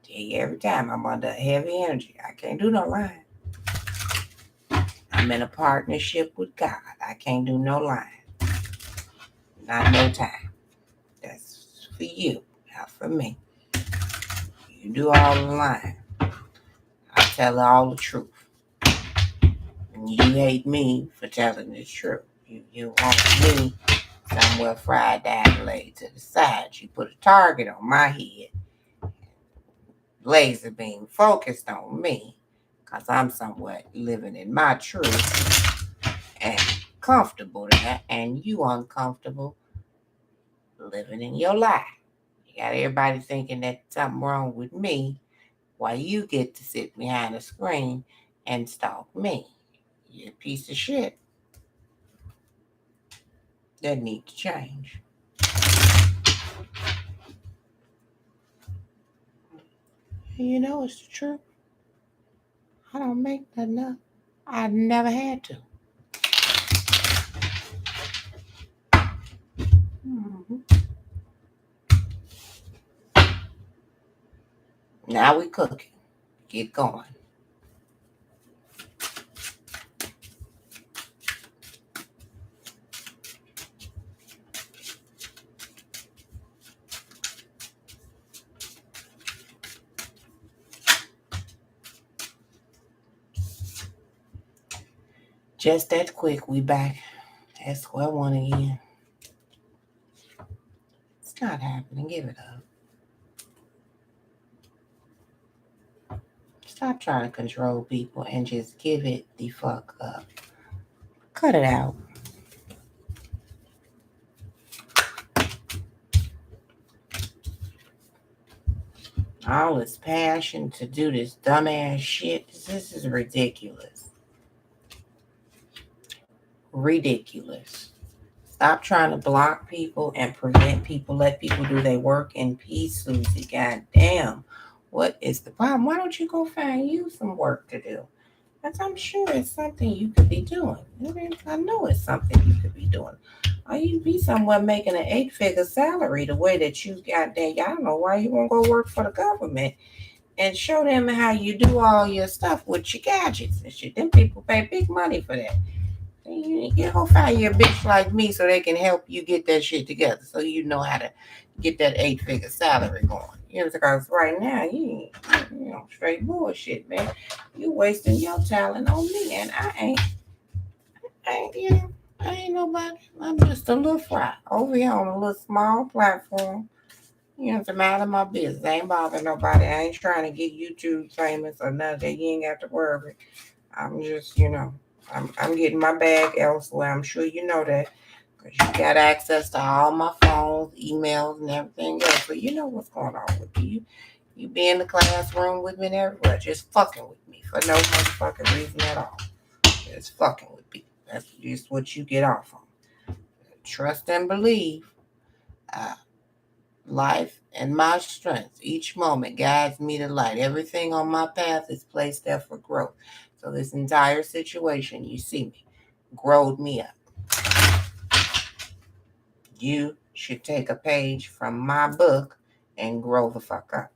Tell you every time I'm under heavy energy. I can't do no lying. I'm in a partnership with God. I can't do no lying. Not no time. That's for you, not for me. You do all the lying. I tell all the truth. And you hate me for telling the truth. You want me somewhere fried down and laid to the side. You put a target on my head. Laser beam focused on me. Because I'm somewhere living in my truth. And comfortable there. And you uncomfortable living in your lie. You got everybody thinking that something wrong with me while you get to sit behind a screen and stalk me. You piece of shit. that need to change. And you know it's the truth. I don't make nothing up. I never had to. Mm-hmm. Now we cooking. Get going. Just that quick, we back at square one again. It's not happening. Give it up. Stop trying to control people and just give it the fuck up. Cut it out. All this passion to do this dumbass shit. This is ridiculous. Ridiculous. Stop trying to block people and prevent people. Let people do their work in peace, Susie. God damn. What is the problem? Why don't you go find you some work to do? Because I'm sure it's something you could be doing. I know it's something you could be doing. Or you'd be somewhere making an 8-figure salary the way that you got there. Y'all don't know why you won't go work for the government and show them how you do all your stuff with your gadgets and shit. Them people pay big money for that. You go find your bitch like me so they can help you get that shit together so you know how to get that 8-figure salary going. You know, because right now straight bullshit, man. You wasting your talent on me, and I ain't nobody. I'm just a little fry over here on a little small platform. You know, it's a matter of my business. I ain't bothering nobody. I ain't trying to get YouTube famous or nothing. You ain't got to worry. I'm just, I'm getting my bag elsewhere. I'm sure you know that because you got access to all my phones, emails, and everything else. So you know what's going on with you. You be in the classroom with me and everywhere, just fucking with me for no motherfucking reason at all. Just fucking with me. That's just what you get off on. Trust and believe. Uh, Life and my strength each moment guides me to light. Everything on my path is placed there for growth. So this entire situation, you see me, growed me up. You should take a page from my book and grow the fuck up.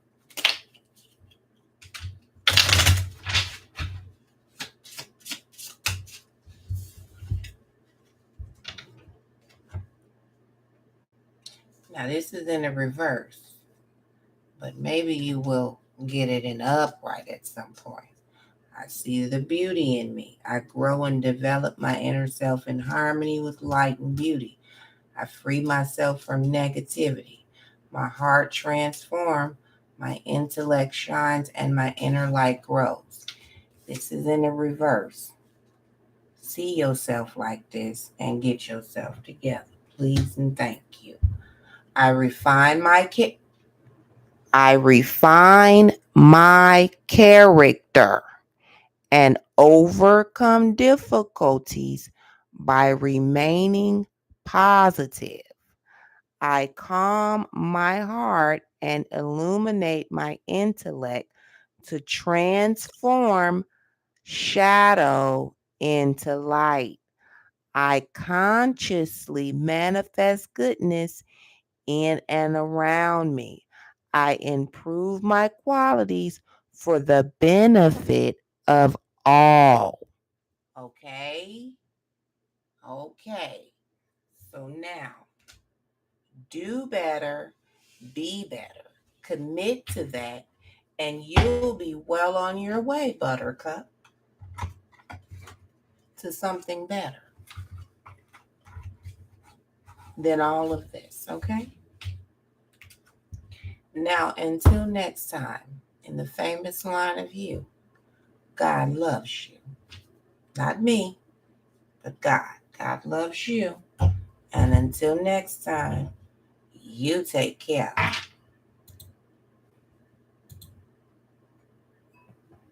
Now this is in the reverse, but maybe you will get it in upright at some point. I see the beauty in me. I grow and develop my inner self in harmony with light and beauty. I free myself from negativity. My heart transforms, my intellect shines, and my inner light grows. This is in the reverse. See yourself like this and get yourself together. Please and thank you. I refine my character and overcome difficulties by remaining positive. I calm my heart and illuminate my intellect to transform shadow into light. I consciously manifest goodness in and around me. I improve my qualities for the benefit of all. Okay? Okay. So now, do better, be better. Commit to that, and you'll be well on your way, Buttercup, to something better than all of this, okay? Now, until next time, in the famous line of you, God loves you. Not me, but God. God loves you. And until next time, you take care.